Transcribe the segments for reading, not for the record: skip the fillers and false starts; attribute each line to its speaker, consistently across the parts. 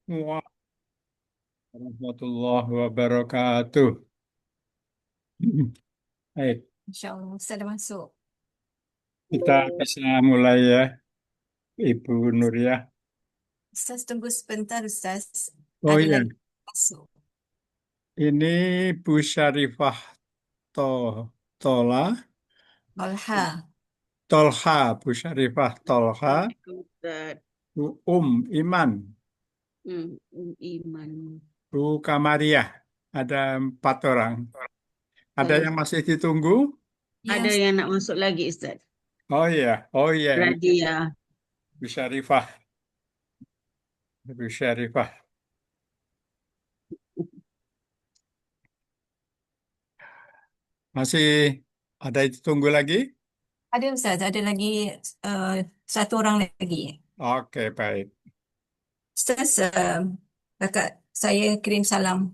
Speaker 1: Warahmatullahi wabarakatuh. Baik,
Speaker 2: InsyaAllah, Ustaz dah masuk.
Speaker 1: kita bisa mulai ya, Ibu Nuriyah.
Speaker 2: Ustaz tunggu sebentar, Ustaz.
Speaker 1: Oh
Speaker 2: Ada
Speaker 1: iya,
Speaker 2: lagi masuk.
Speaker 1: ini Bu Syarifah to Tola,
Speaker 2: Walha.
Speaker 1: Tolha, Bu Syarifah Tolha,
Speaker 3: Assalamualaikum Ustaz.
Speaker 1: Bu Iman,
Speaker 3: Iman.
Speaker 1: Bu Kamariah. Ada 4 orang. Ada
Speaker 3: Saya
Speaker 1: yang masih ditunggu?
Speaker 2: Ya,
Speaker 3: ada
Speaker 2: Ustaz.
Speaker 3: yang nak masuk lagi Ustaz.
Speaker 1: Oh iya, ini
Speaker 3: Radia.
Speaker 1: Bu Syarifah, Bu Syarifah. Masih ada ditunggu lagi?
Speaker 2: Ada, Ustaz. Ada lagi uh, satu orang lagi.
Speaker 1: Oke, baik.
Speaker 2: Ustaz, kakak saya kirim salam.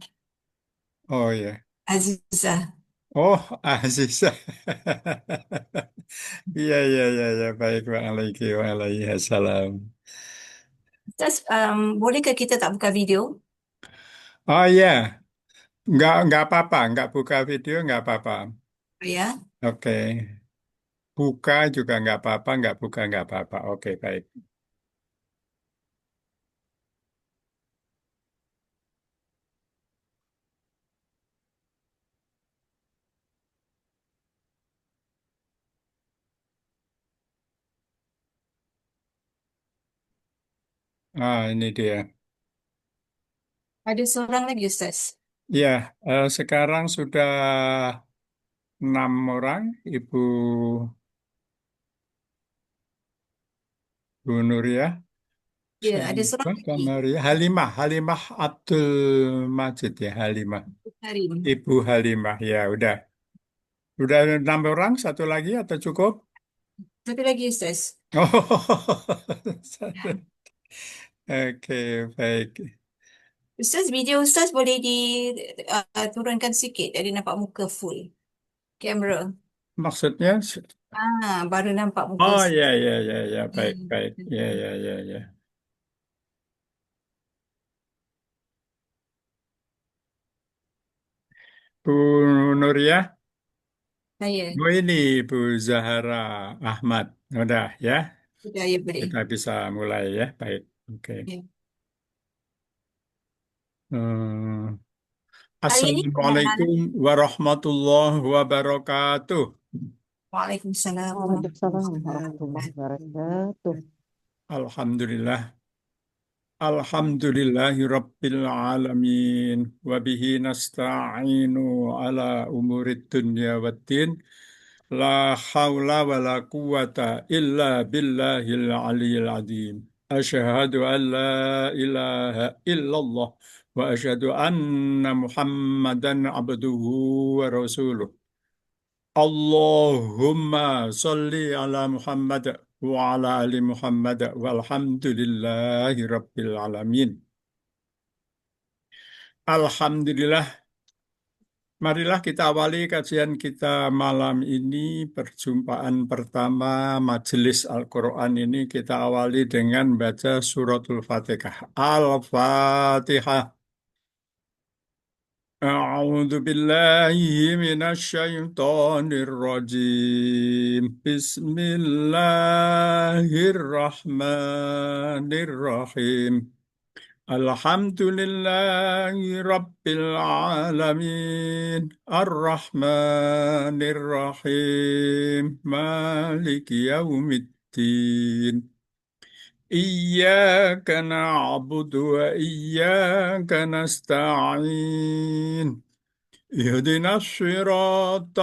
Speaker 1: Oh ya.
Speaker 2: Azizah.
Speaker 1: Oh, Aziza. Iya, iya, iya, iya. Baik, Waalaikumsalam.
Speaker 2: Ustaz, bolehkah kita tak buka video?
Speaker 1: Oh iya, nggak apa-apa. Nggak buka video, nggak apa-apa.
Speaker 2: Ya.
Speaker 1: Oke. Buka juga nggak apa-apa, nggak buka nggak apa-apa. Oke, baik. Ini dia.
Speaker 2: Ada seorang lagi, Ustaz.
Speaker 1: Ya, sekarang sudah 6 orang, Ibu Bu Nuriyah,
Speaker 2: Ya, ada seorang
Speaker 1: Syarifah,
Speaker 2: lagi.
Speaker 1: Kamaria, Halimah Abdul Majid ya, Halimah.
Speaker 2: Karim.
Speaker 1: Ibu Halimah, ya udah. Udah 6 orang, satu lagi atau cukup?
Speaker 2: Satu lagi, Ustaz.
Speaker 1: Oh, oke, baik.
Speaker 2: Ustaz, video Ustaz boleh diturunkan sikit. Jadi nampak muka full. Kamera.
Speaker 1: Maksudnya,
Speaker 2: Baru nampak muka
Speaker 1: oh
Speaker 2: Ustaz.
Speaker 1: ya, ya, ya, ya, baik,
Speaker 2: Hmm.
Speaker 1: baik, ya, ya, ya, ya. Bu Nuriyah,
Speaker 2: Saya.
Speaker 1: Bu ini Bu Zahara Ahmad, udah ya,
Speaker 2: Sudah, ya boleh.
Speaker 1: kita bisa mulai ya, baik, oke.
Speaker 2: Ya.
Speaker 1: Hmm.
Speaker 2: Hari ini
Speaker 1: Assalamualaikum warahmatullahi wabarakatuh.
Speaker 2: Waalaikumsalam
Speaker 3: Waalaikumsalam
Speaker 2: warahmatullahi
Speaker 3: warahmatullahi
Speaker 2: wabarakatuh.
Speaker 3: wabarakatuh.
Speaker 1: Alhamdulillah. Alhamdulillahi Rabbil Alamin wa bihi nasta'inu ala umurid dunya waddin la hawla wa la quwata illa billahil aliyyil azim asyhadu an la ilaha illallah wa asyhadu anna Muhammadan abduhu wa rasuluh. Allahumma salli ala Muhammad wa ala ali Muhammad walhamdulillahi rabbil alamin. Alhamdulillah, marilah kita awali kajian kita malam ini. Perjumpaan pertama Majelis Al-Quran ini kita awali dengan baca suratul Fatihah. Al-Fatihah. أعوذ بالله من الشيطان الرجيم بسم الله الرحمن الرحيم الحمد لله رب العالمين الرحمن الرحيم مالك يوم الدين إياك نعبد وإياك نستعين اهدنا الصراط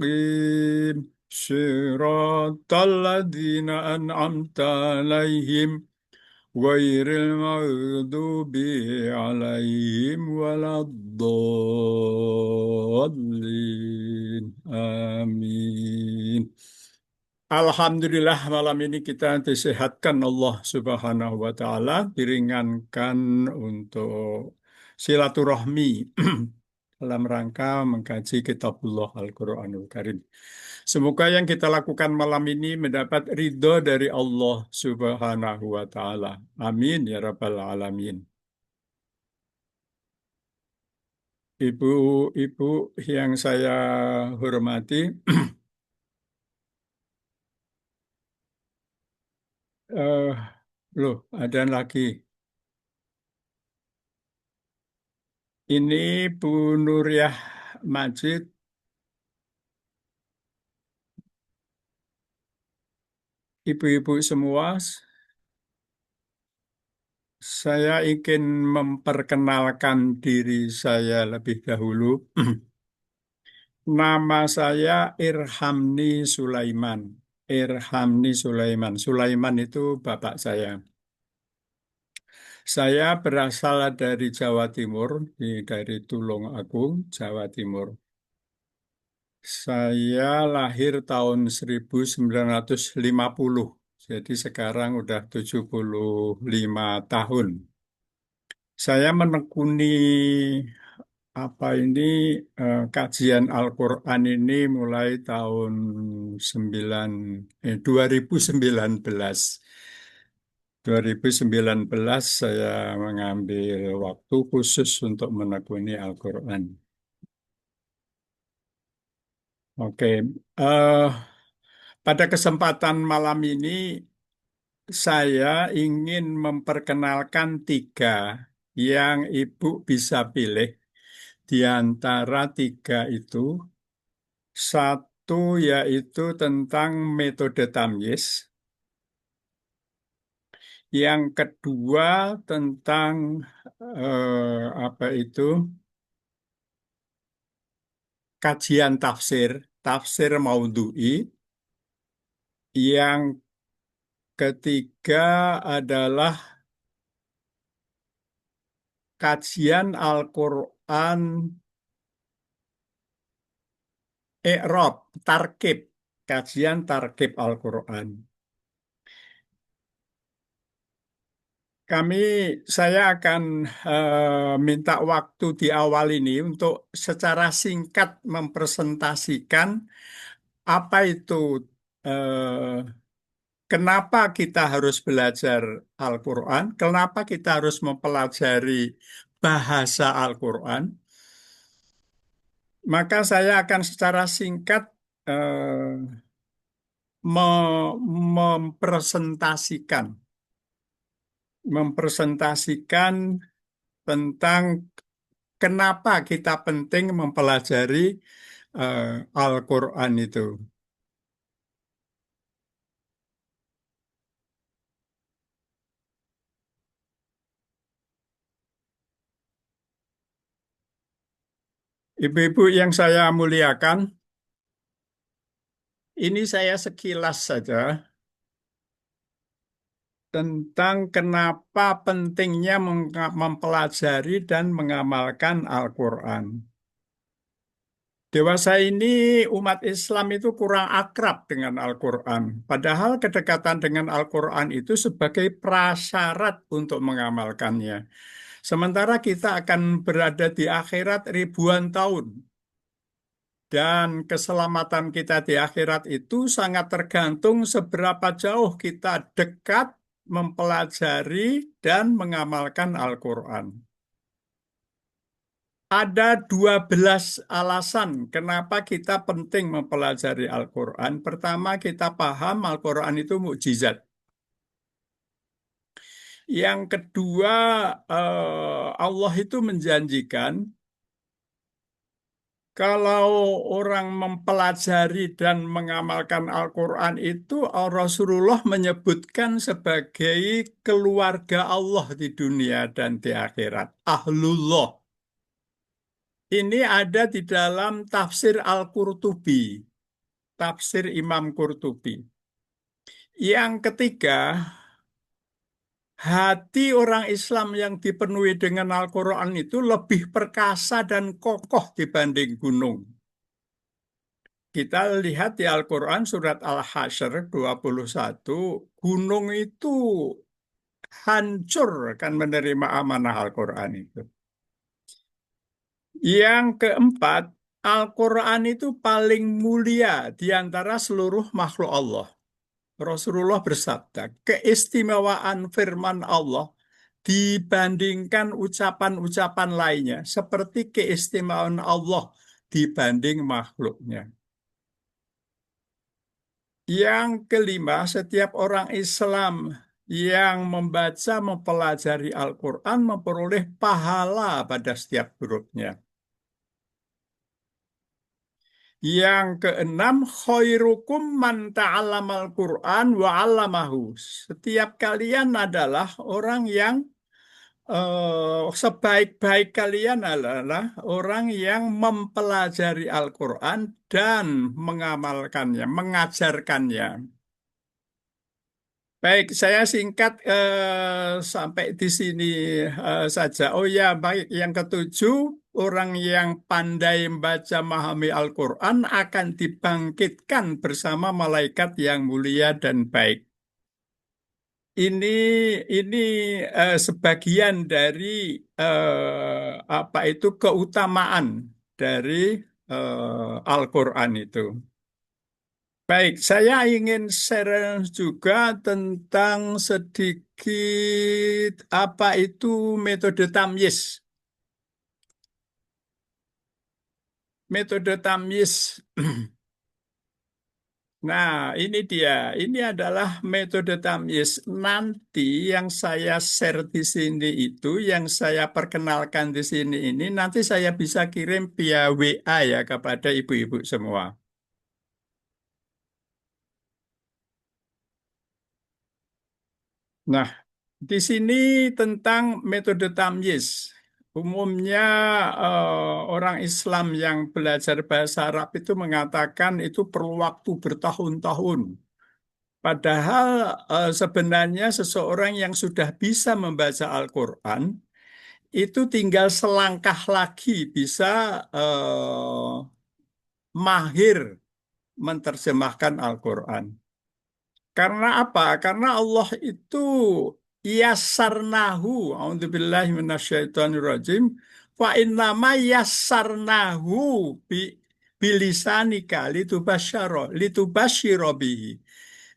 Speaker 1: المستقيم صراط الذين أنعمت عليهم غير المغضوب عليهم ولا الضالين آمين. Alhamdulillah malam ini kita disehatkan Allah Subhanahu wa taala, diringankan untuk silaturahmi dalam rangka mengkaji Kitabullah Al-Quranul Karim. Semoga yang kita lakukan malam ini mendapat ridho dari Allah Subhanahu wa Ta'ala. Amin ya Rabbal Alamin. Ibu-ibu yang saya hormati, eh, loh, ada lagi. Ini Bu Nuriyah Majid. Ibu-ibu semua, saya ingin memperkenalkan diri saya lebih dahulu. Nama saya Irhamni Sulaiman. Irhamni Sulaiman. Sulaiman itu bapak saya. Saya berasal dari Jawa Timur, dari Tulungagung, Jawa Timur. Saya lahir tahun 1950. Jadi sekarang udah 75 tahun. Saya menekuni kajian Al-Quran ini mulai tahun 2019. 2019 saya mengambil waktu khusus untuk menekuni Al-Quran. Oke, eh, pada kesempatan malam ini saya ingin memperkenalkan tiga yang Ibu bisa pilih di antara tiga itu. Satu yaitu tentang metode tamyiz, yang kedua tentang apa itu kajian tafsir, tafsir maudhu'i, yang ketiga adalah kajian Al-Quran i'rab, tarkib, kajian tarkib Al-Quran. Kami, saya akan minta waktu di awal ini untuk secara singkat mempresentasikan apa itu, eh, kenapa kita harus belajar Al-Quran, kenapa kita harus mempelajari bahasa Al-Quran. Maka saya akan secara singkat mempresentasikan mempresentasikan tentang kenapa kita penting mempelajari Al-Quran itu. Ibu-ibu yang saya muliakan, ini saya sekilas saja tentang kenapa pentingnya mempelajari dan mengamalkan Al-Quran. Dewasa ini umat Islam itu kurang akrab dengan Al-Quran. Padahal kedekatan dengan Al-Quran itu sebagai prasyarat untuk mengamalkannya. Sementara kita akan berada di akhirat ribuan tahun. Dan keselamatan kita di akhirat itu sangat tergantung seberapa jauh kita dekat mempelajari dan mengamalkan Al-Quran. Ada 12 alasan kenapa kita penting mempelajari Al-Quran. Pertama, kita paham Al-Quran itu mukjizat. Yang kedua, Allah itu menjanjikan kalau orang mempelajari dan mengamalkan Al-Quran itu, Rasulullah menyebutkan sebagai keluarga Allah di dunia dan di akhirat. Ahlullah. Ini ada di dalam tafsir Al-Qurtubi, tafsir Imam Qurtubi. Yang ketiga, hati orang Islam yang dipenuhi dengan Al-Quran itu lebih perkasa dan kokoh dibanding gunung. Kita lihat di Al-Quran surat Al-Hasyr 21, gunung itu hancur kan menerima amanah Al-Quran itu. Yang keempat, Al-Quran itu paling mulia di antara seluruh makhluk Allah. Rasulullah bersabda, keistimewaan firman Allah dibandingkan ucapan-ucapan lainnya, seperti keistimewaan Allah dibanding makhluknya. Yang kelima, setiap orang Islam yang membaca, mempelajari Al-Quran memperoleh pahala pada setiap hurufnya. Yang keenam, khairukum man ta'allamal Qur'an wa 'allamahu. Setiap kalian adalah orang yang sebaik-baik kalian adalah orang yang mempelajari Al-Quran dan mengamalkannya, mengajarkannya. Baik, saya singkat sampai di sini saja. Oh ya, baik. Yang ketujuh, orang yang pandai membaca memahami Al-Quran akan dibangkitkan bersama malaikat yang mulia dan baik. Ini ini sebagian dari apa itu keutamaan dari Al-Quran itu. Baik, saya ingin share juga tentang sedikit apa itu metode tamyiz. Metode tamyiz. Nah, ini dia. Ini adalah metode tamyiz. Nanti yang saya share di sini itu, yang saya perkenalkan di sini ini, nanti saya bisa kirim via WA ya kepada ibu-ibu semua. Nah, di sini tentang metode tamyiz. Umumnya orang Islam yang belajar bahasa Arab itu mengatakan itu perlu waktu bertahun-tahun. Padahal sebenarnya seseorang yang sudah bisa membaca Al-Quran itu tinggal selangkah lagi bisa mahir menerjemahkan Al-Quran. Karena apa? Karena Allah itu yassarnahu, a'udzubillahi minasyaitonirrajim, fa innama yassarnahu bi bilisanika litubasyiro bihi.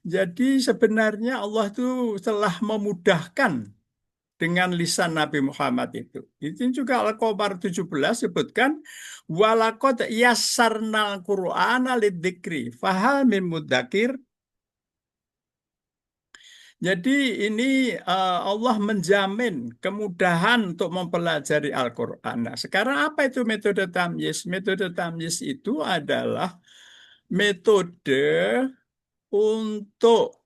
Speaker 1: Jadi sebenarnya Allah itu telah memudahkan dengan lisan Nabi Muhammad itu. Itu juga Al-Qamar 17 sebutkan walaqad yassarnal Qur'ana lidzikri fahal min mudzakir. Jadi ini Allah menjamin kemudahan untuk mempelajari Al-Quran. Nah, sekarang apa itu metode tamyiz? Metode tamyiz itu adalah metode untuk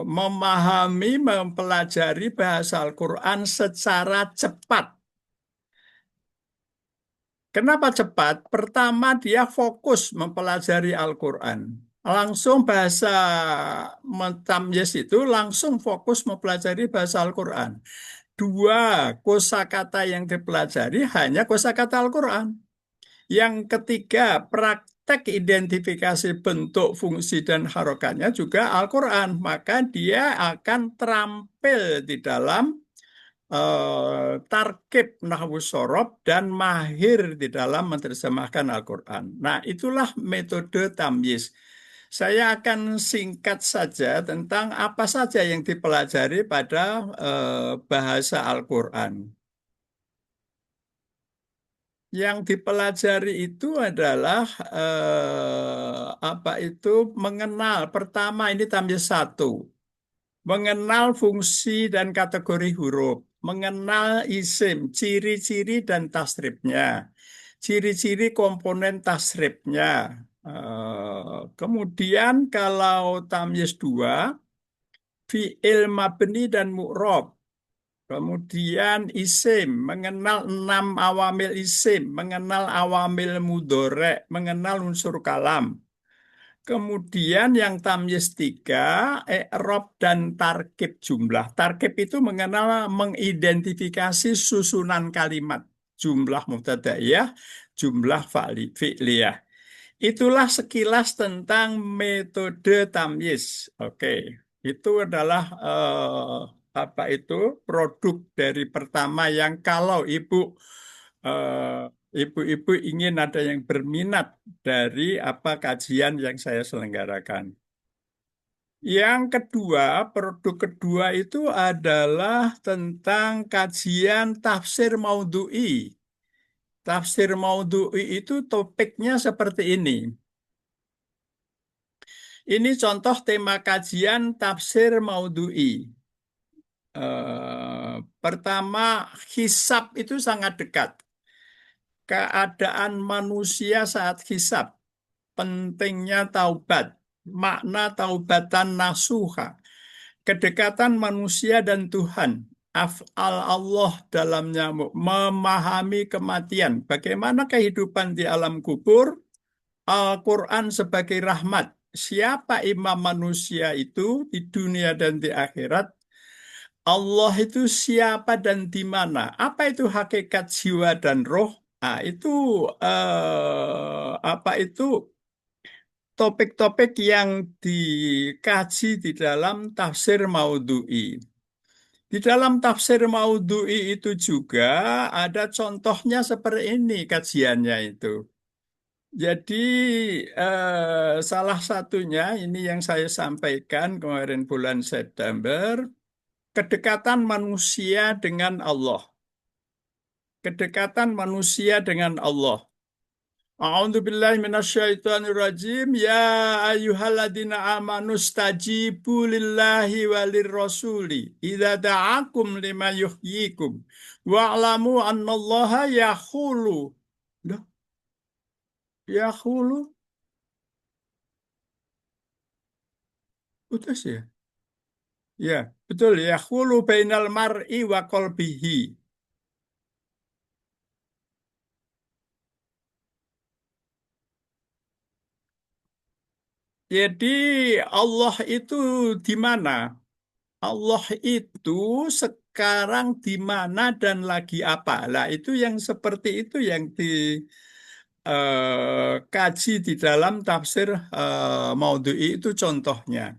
Speaker 1: memahami, mempelajari bahasa Al-Quran secara cepat. Kenapa cepat? Pertama, dia fokus mempelajari Al-Quran. Langsung bahasa tamyiz itu langsung fokus mempelajari bahasa Al-Quran. Dua, kosakata yang dipelajari hanya kosakata Al-Quran. Yang ketiga, praktek identifikasi bentuk, fungsi, dan harokatnya juga Al-Quran. Maka dia akan terampil di dalam tarkib nahwu sorob dan mahir di dalam menerjemahkan Al-Quran. Nah, itulah metode tamyiz. Saya akan singkat saja tentang apa saja yang dipelajari pada bahasa Al-Quran. Yang dipelajari itu adalah apa itu mengenal. Pertama ini tamyiz satu. Mengenal fungsi dan kategori huruf, mengenal isim, ciri-ciri dan tasrifnya, ciri-ciri komponen tasrifnya. Kemudian kalau tamyiz 2, fi'il mabni dan mu'rob. Kemudian isim, mengenal 6 awamil isim, mengenal awamil mudorek, mengenal unsur kalam. Kemudian yang tamyiz 3, i'rab dan tarkib jumlah. Tarkib itu mengenal, mengidentifikasi susunan kalimat. Jumlah mubtadaiyah, jumlah fi'liyah. Itulah sekilas tentang metode tamyiz. Oke, itu adalah apa itu produk dari pertama yang kalau Ibu ibu-ibu ingin ada yang berminat dari apa kajian yang saya selenggarakan. Yang kedua, produk kedua itu adalah tentang kajian tafsir maudhu'i. Tafsir maudhu'i itu topiknya seperti ini. Ini contoh tema kajian tafsir maudhu'i. Pertama, hisab itu sangat dekat. Keadaan manusia saat hisab, pentingnya taubat, makna taubatan nasuha, kedekatan manusia dan Tuhan, af'al Allah dalamnya memahami kematian, bagaimana kehidupan di alam kubur, Al-Quran sebagai rahmat, siapa imam manusia itu di dunia dan di akhirat, Allah itu siapa dan di mana, apa itu hakikat jiwa dan roh. Nah, itu apa itu topik-topik yang dikaji di dalam tafsir maudhu'i. Di dalam tafsir maudhu'i itu juga ada contohnya seperti ini kajiannya itu. Jadi salah satunya ini yang saya sampaikan kemarin bulan September, kedekatan manusia dengan Allah. Kedekatan manusia dengan Allah. A'udzu billahi minasyaitonir rajim. Ya ayyuhalladzina amanu stajibu lillahi walir rasuli idza da'akum lima yuhyikum wa'lamu annallaha yahulu. Loh, yahulu putus ya? Ya, betul, yahulu bainal mar'i wa qalbihi. Jadi Allah itu di mana? Allah itu sekarang di mana dan lagi apa? Lah itu yang seperti itu yang dikaji di dalam tafsir Maudhu'i itu contohnya.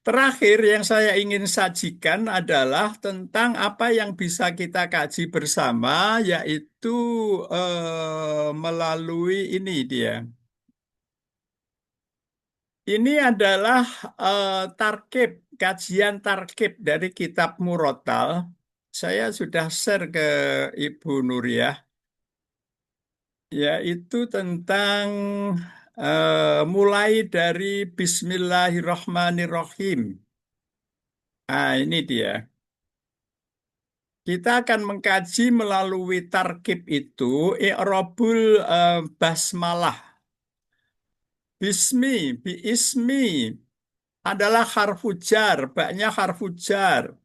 Speaker 1: Terakhir yang saya ingin sajikan adalah tentang apa yang bisa kita kaji bersama, yaitu melalui ini dia. Ini adalah tarkib, kajian tarkib dari kitab Murotal. Saya sudah share ke Ibu Nuriyah, yaitu tentang mulai dari Bismillahirrahmanirrahim. Nah, ini dia. Kita akan mengkaji melalui tarkib itu, i'rabul basmalah. Bismi, biismi adalah harfu jar, baknya harfu jar.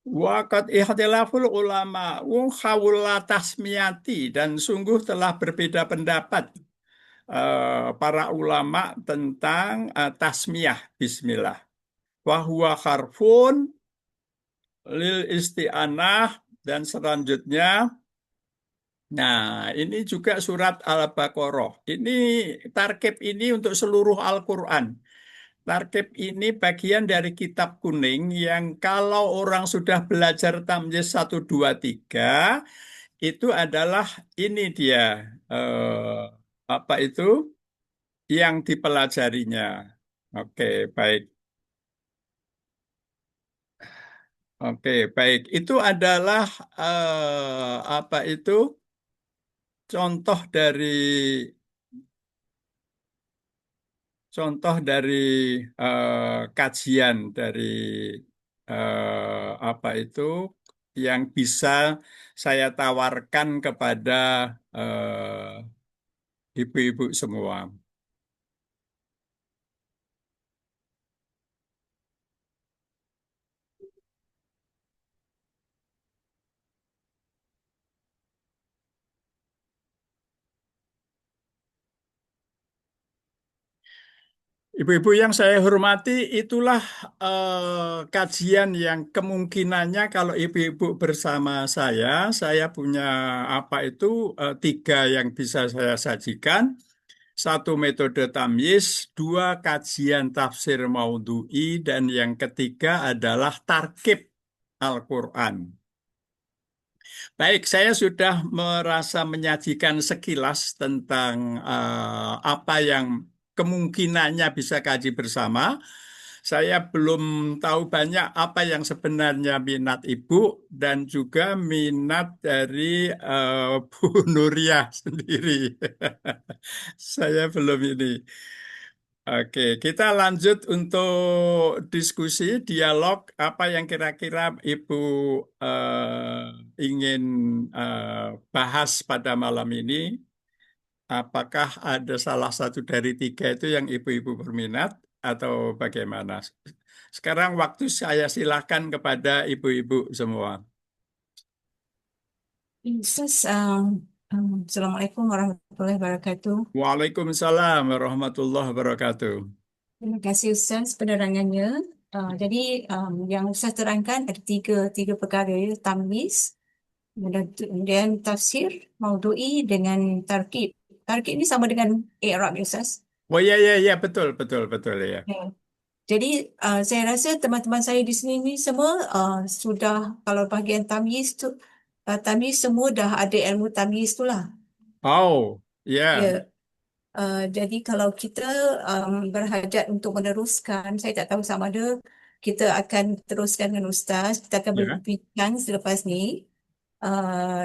Speaker 1: Waqat ikhtilaful ulama khawla tasmiyati dan sungguh telah berbeda pendapat para ulama tentang tasmiyah bismillah. Wahwa harfun lil isti'anah dan selanjutnya. Nah, ini juga surat Al-Baqarah. Ini tarkib ini untuk seluruh Al-Quran. Tarkib ini bagian dari kitab kuning yang kalau orang sudah belajar tamyiz 1, 2, 3 itu adalah ini dia apa itu yang dipelajarinya. Oke, baik. Oke, baik. Itu adalah apa itu contoh dari kajian dari apa itu yang bisa saya tawarkan kepada ibu-ibu semua. Ibu-ibu yang saya hormati, itulah kajian yang kemungkinannya kalau ibu-ibu bersama saya punya apa itu 3 yang bisa saya sajikan. 1 metode tamyiz, 2 kajian tafsir maudhu'i, dan yang ketiga adalah tarkib Al-Quran. Baik, saya sudah merasa menyajikan sekilas tentang apa yang kemungkinannya bisa kaji bersama. Saya belum tahu banyak apa yang sebenarnya minat Ibu dan juga minat dari Bu Nuriah sendiri. Saya belum ini. Oke, kita lanjut untuk diskusi, dialog, apa yang kira-kira Ibu ingin bahas pada malam ini. Apakah ada salah satu dari tiga itu yang Ibu-Ibu berminat atau bagaimana? Sekarang waktu saya silakan kepada Ibu-Ibu semua.
Speaker 2: Ustaz, Assalamualaikum warahmatullahi wabarakatuh.
Speaker 1: Waalaikumsalam warahmatullahi wabarakatuh.
Speaker 2: Terima kasih Ustaz penerangannya. Jadi yang Ustaz terangkan ada tiga perkara ya, tamyiz, kemudian tafsir, maudu'i dengan tarkib. Tarkib ini sama dengan i'rab ya Ustaz.
Speaker 1: Oh ya ya ya betul betul betul ya.
Speaker 2: Ya. Jadi saya rasa teman-teman saya di sini ni semua sudah kalau bahagian tamyiz tu tamyiz semua dah ada ilmu tamyiz tu lah.
Speaker 1: Oh ya
Speaker 2: Ya. Jadi kalau kita berhajat untuk meneruskan, saya tak tahu sama ada kita akan teruskan dengan Ustaz, kita akan
Speaker 1: ya.
Speaker 2: berbincang selepas ni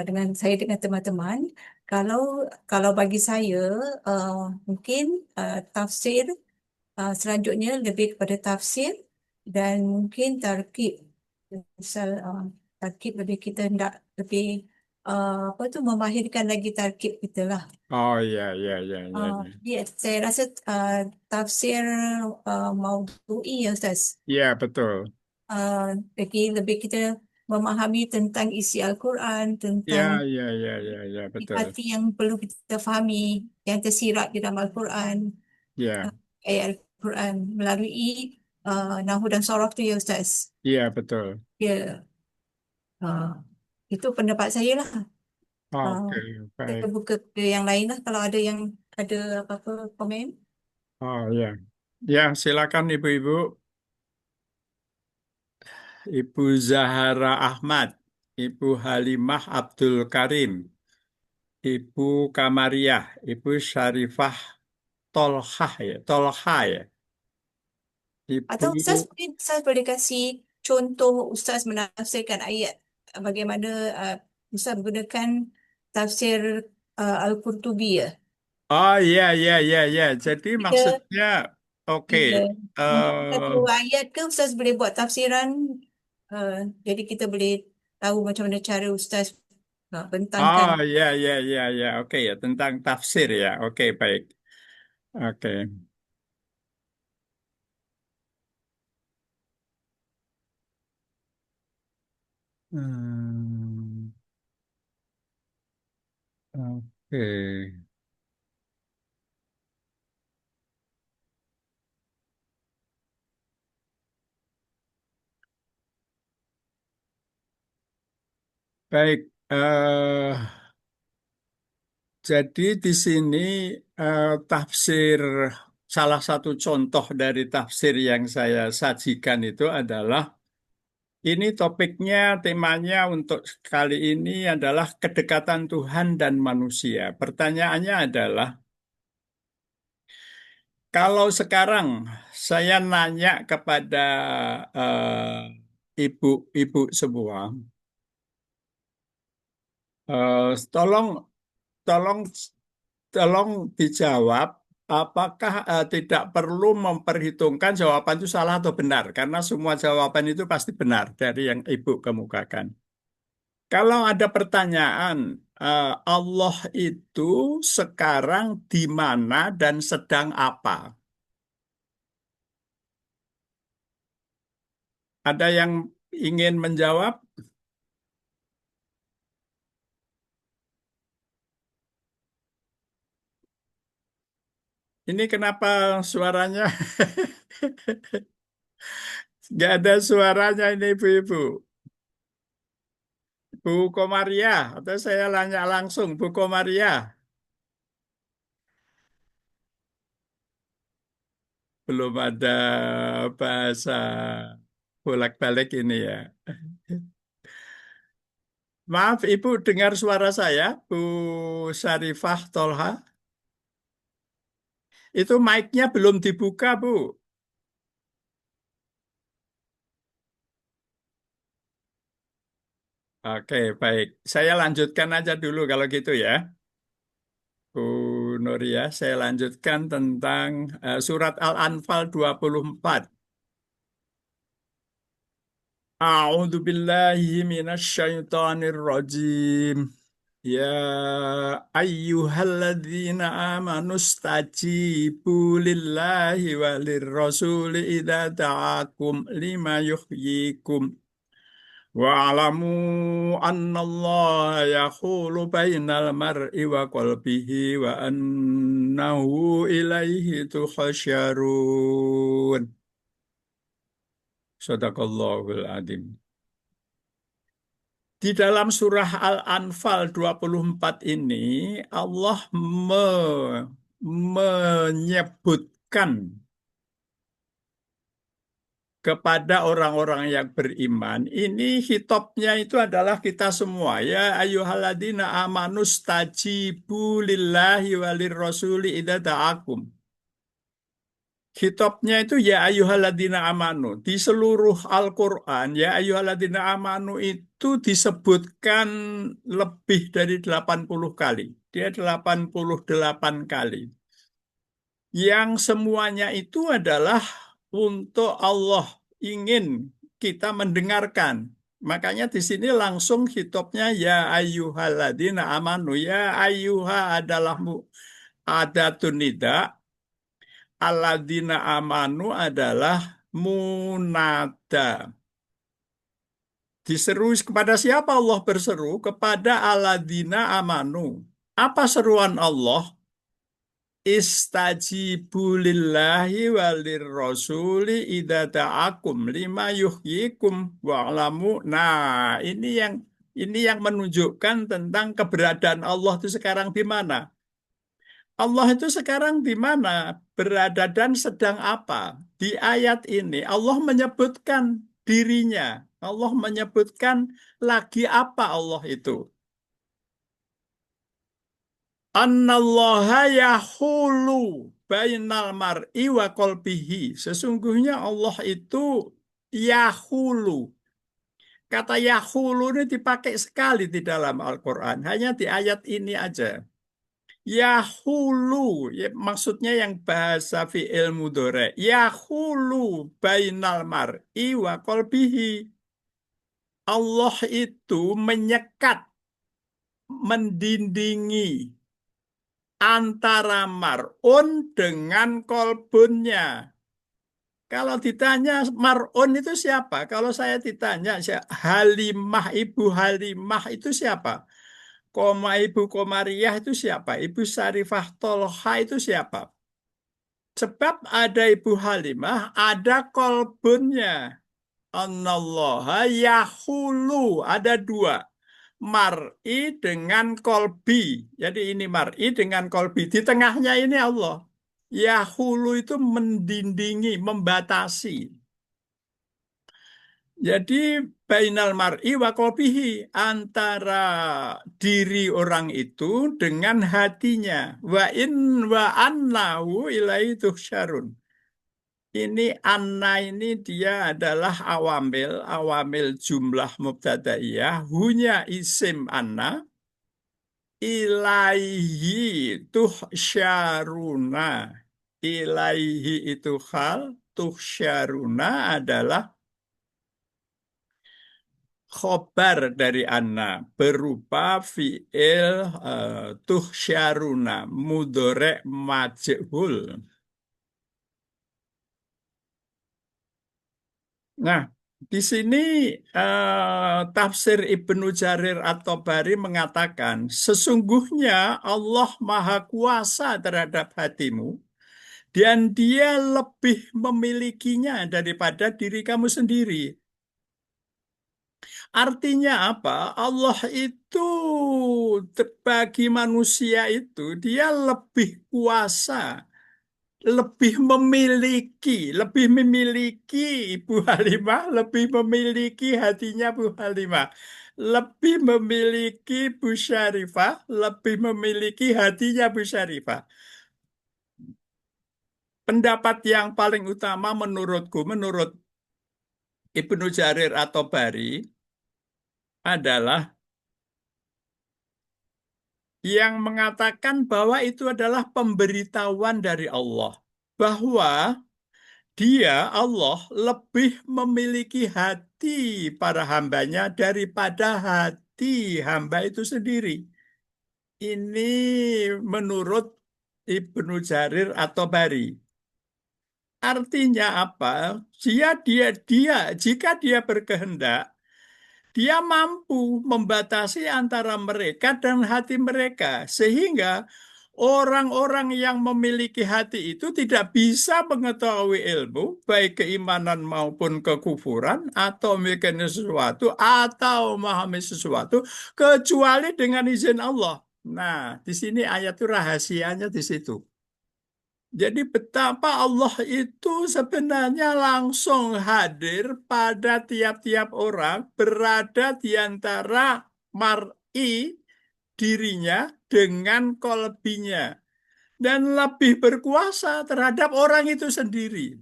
Speaker 2: dengan saya dengan teman-teman. Kalau kalau bagi saya mungkin tafsir selanjutnya lebih kepada tafsir dan mungkin tarkib. Misal tarkib lebih kita hendak lebih apa tu memahirkan lagi tarkib kita lah.
Speaker 1: Oh ya ya ya ya ya.
Speaker 2: Ya, saya rasa tafsir maudu'i ya Ustaz.
Speaker 1: Ya betul.
Speaker 2: Uh, lebih kita memahami tentang isi Al-Quran, tentang
Speaker 1: Ya ya ya ya ya betul.
Speaker 2: arti yang perlu kita fahami, yang tersirat di dalam Al-Quran, uh,
Speaker 1: Ya
Speaker 2: ayat Al-Quran melalui Nahwu dan Soraf tu ya Ustaz.
Speaker 1: ya betul.
Speaker 2: Ya, uh, itu pendapat saya lah. Uh,
Speaker 1: Oke
Speaker 2: kita
Speaker 1: baik.
Speaker 2: buka ke yang lain lah kalau ada yang ada apa-apa komen.
Speaker 1: Oh ya ya silakan Ibu-Ibu. Ibu Zahara Ahmad, Ibu Halimah Abdul Karim, Ibu Kamariah, Ibu Syarifah Tolhah ya. Ibu,
Speaker 2: Atau Ustaz mungkin Ustaz boleh kasih contoh Ustaz menafsirkan ayat bagaimana Ustaz menggunakan tafsir Al-Qurtubi ya.
Speaker 1: oh iya iya iya iya. Jadi
Speaker 2: Tiga,
Speaker 1: maksudnya oke.
Speaker 2: tiga. Mungkin satu
Speaker 1: eh,
Speaker 2: ayat ke Ustaz boleh buat tafsiran. uh, jadi kita boleh tahu macam mana cara Ustaz bentangkan.
Speaker 1: oh iya iya iya iya. Oke ya tentang tafsir ya. Oke baik. Oke. Hmm, oke. Baik. Jadi di sini tafsir salah satu contoh dari tafsir yang saya sajikan itu adalah ini topiknya temanya untuk kali ini adalah kedekatan Tuhan dan manusia. Pertanyaannya adalah kalau sekarang saya nanya kepada ibu-ibu semua, tolong tolong tolong dijawab, apakah tidak perlu memperhitungkan jawaban itu salah atau benar? Karena semua jawaban itu pasti benar dari yang Ibu kemukakan. Kalau ada pertanyaan, Allah itu sekarang di mana dan sedang apa? Ada yang ingin menjawab? Ini kenapa suaranya nggak ada suaranya ini Ibu-Ibu? Bu Komaria, atau saya tanya langsung, Bu Komaria, belum ada bahasa bolak-balik ini ya. Maaf, Ibu dengar suara saya, Bu Syarifah Tolha. Itu mic-nya belum dibuka, Bu. Oke, baik. Saya lanjutkan aja dulu kalau gitu ya. Bu Nuria, saya lanjutkan tentang surat Al-Anfal 24. A'udzu billahi minasyaitonir rajim. Ya ayyuhalladzina amanu stajibu lillahi walir rasuli idza ta'akum lima yuhyikum wa'lamu annallaha yahulu bainal mar'i wa qalbihi wa annahu ilaihi tuhsyarun. Sadaqallahul adzim. Di dalam surah Al-Anfal 24 ini, Allah menyebutkan kepada orang-orang yang beriman, ini hitopnya itu adalah kita semua. Ya ayyuhalladzina amanus tajibu lillahi walir rasuli idza da'akum. Kitabnya itu ya ayyuhalladzina amanu. Di seluruh Al-Quran, ya ayyuhalladzina amanu itu disebutkan lebih dari 80 kali. Dia 88 kali. Yang semuanya itu adalah untuk Allah ingin kita mendengarkan. Makanya di sini langsung kitabnya ya ayyuhalladzina amanu. Ya ayyuha adalah adatun nida. Alladzina amanu adalah munada. Diseru kepada siapa Allah berseru? Kepada alladzina amanu. Apa seruan Allah? Istajibu lillahi walir rasuli idza ta'akum lima yuhyikum wa'lamu. Nah, ini yang menunjukkan tentang keberadaan Allah itu sekarang di mana. Allah itu sekarang di mana, berada dan sedang apa? Di ayat ini Allah menyebutkan dirinya. Allah menyebutkan lagi apa Allah itu. Annallaha yahulu bainal mar'i wa qalbihi. Sesungguhnya Allah itu yahulu. Kata yahulu ini dipakai sekali di dalam Al-Quran. Hanya di ayat ini aja. Yahulu, ya, maksudnya yang bahasa fi'il mudhari. Yahulu bainal mar'i wa qalbihi. Allah itu menyekat, mendindingi antara mar'un dengan kolbunnya. Kalau ditanya mar'un itu siapa? Kalau saya ditanya Halimah, Ibu Halimah itu siapa? Ibu Komariah itu siapa? Ibu Syarifah Tolha itu siapa? Sebab ada Ibu Halimah, ada kolbunnya. Anallaha yahulu. Ada dua. Mar'i dengan kolbi. Jadi ini mar'i dengan kolbi. Di tengahnya ini Allah. Yahulu itu mendindingi, membatasi. Jadi bainal mar'i wa qalbihi, antara diri orang itu dengan hatinya. Wa annahu ilaihi tuhsyarun. Ini anna ini dia adalah awamil jumlah mubtadaiyah, hunya isim anna, ilaihi tuhsyaruna. Ilaihi itu hal, tuhsyaruna adalah khobar dari anna berupa fiil tuhsyaruna mudhari' majhul. Nah, di sini tafsir Ibnu Jarir At-Tabari mengatakan sesungguhnya Allah Maha Kuasa terhadap hatimu dan Dia lebih memilikinya daripada diri kamu sendiri. Artinya apa? Allah itu bagi manusia itu dia lebih kuasa, lebih memiliki Ibu Halimah, lebih memiliki hatinya Bu Halimah. lebih memiliki Bu Syarifah, lebih memiliki hatinya Bu Syarifah. Pendapat yang paling utama menurutku, menurut Ibnu Jarir atau Bari, adalah yang mengatakan bahwa itu adalah pemberitahuan dari Allah. Bahwa dia, Allah, lebih memiliki hati para hambanya daripada hati hamba itu sendiri. Ini menurut Ibnu Jarir atau Bari. Artinya apa? Jika dia berkehendak, dia mampu membatasi antara mereka dan hati mereka, sehingga orang-orang yang memiliki hati itu tidak bisa mengetahui ilmu, baik keimanan maupun kekufuran, atau memikirkan sesuatu, atau memahami sesuatu, kecuali dengan izin Allah. Nah, di sini ayat itu rahasianya di situ. Jadi betapa Allah itu sebenarnya langsung hadir pada tiap-tiap orang, berada di antara mar'i dirinya dengan kolbinya, dan lebih berkuasa terhadap orang itu sendiri.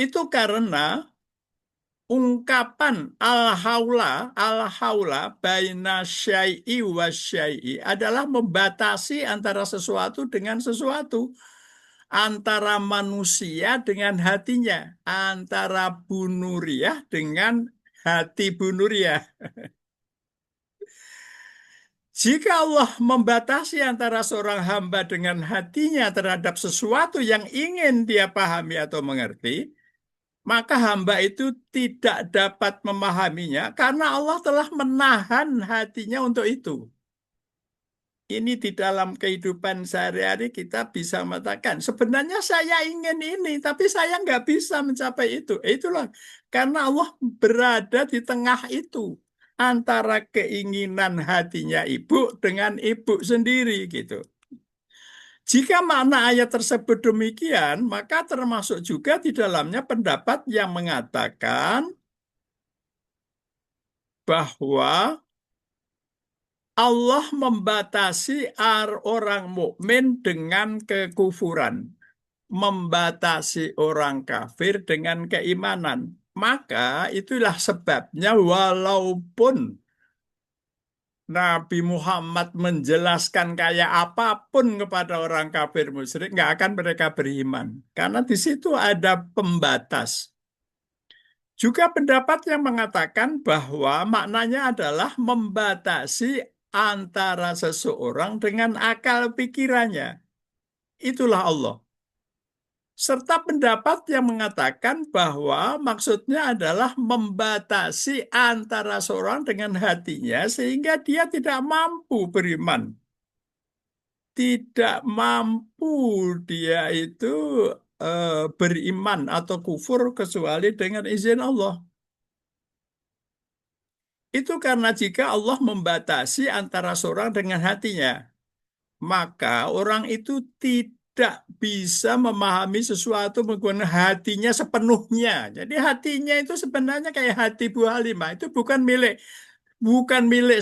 Speaker 1: Itu karena ungkapan al-haula baina syai'i wa syai'i adalah membatasi antara sesuatu dengan sesuatu, antara manusia dengan hatinya, antara Bu Nuriyah dengan hati Bu Nuriyah. Jika Allah membatasi antara seorang hamba dengan hatinya terhadap sesuatu yang ingin dia pahami atau mengerti, maka hamba itu tidak dapat memahaminya karena Allah telah menahan hatinya untuk itu. Ini di dalam kehidupan sehari-hari kita bisa mengatakan, sebenarnya saya ingin ini, tapi saya nggak bisa mencapai itu. Itulah karena Allah berada di tengah itu, antara keinginan hatinya ibu dengan ibu sendiri gitu. Jika makna ayat tersebut demikian, maka termasuk juga di dalamnya pendapat yang mengatakan bahwa Allah membatasi orang mukmin dengan kekufuran, membatasi orang kafir dengan keimanan. Maka itulah sebabnya walaupun Nabi Muhammad menjelaskan kayak apapun kepada orang kafir musyrik, nggak akan mereka beriman. Karena di situ ada pembatas. Juga pendapat yang mengatakan bahwa maknanya adalah membatasi antara seseorang dengan akal pikirannya. Itulah Allah. Serta pendapat yang mengatakan bahwa maksudnya adalah membatasi antara seorang dengan hatinya sehingga dia tidak mampu beriman. Tidak mampu dia itu beriman atau kufur kecuali dengan izin Allah. Itu karena jika Allah membatasi antara seorang dengan hatinya, maka orang itu tidak bisa memahami sesuatu menggunakan hatinya sepenuhnya. Jadi hatinya itu sebenarnya kayak hati Bu Halimah, itu bukan milik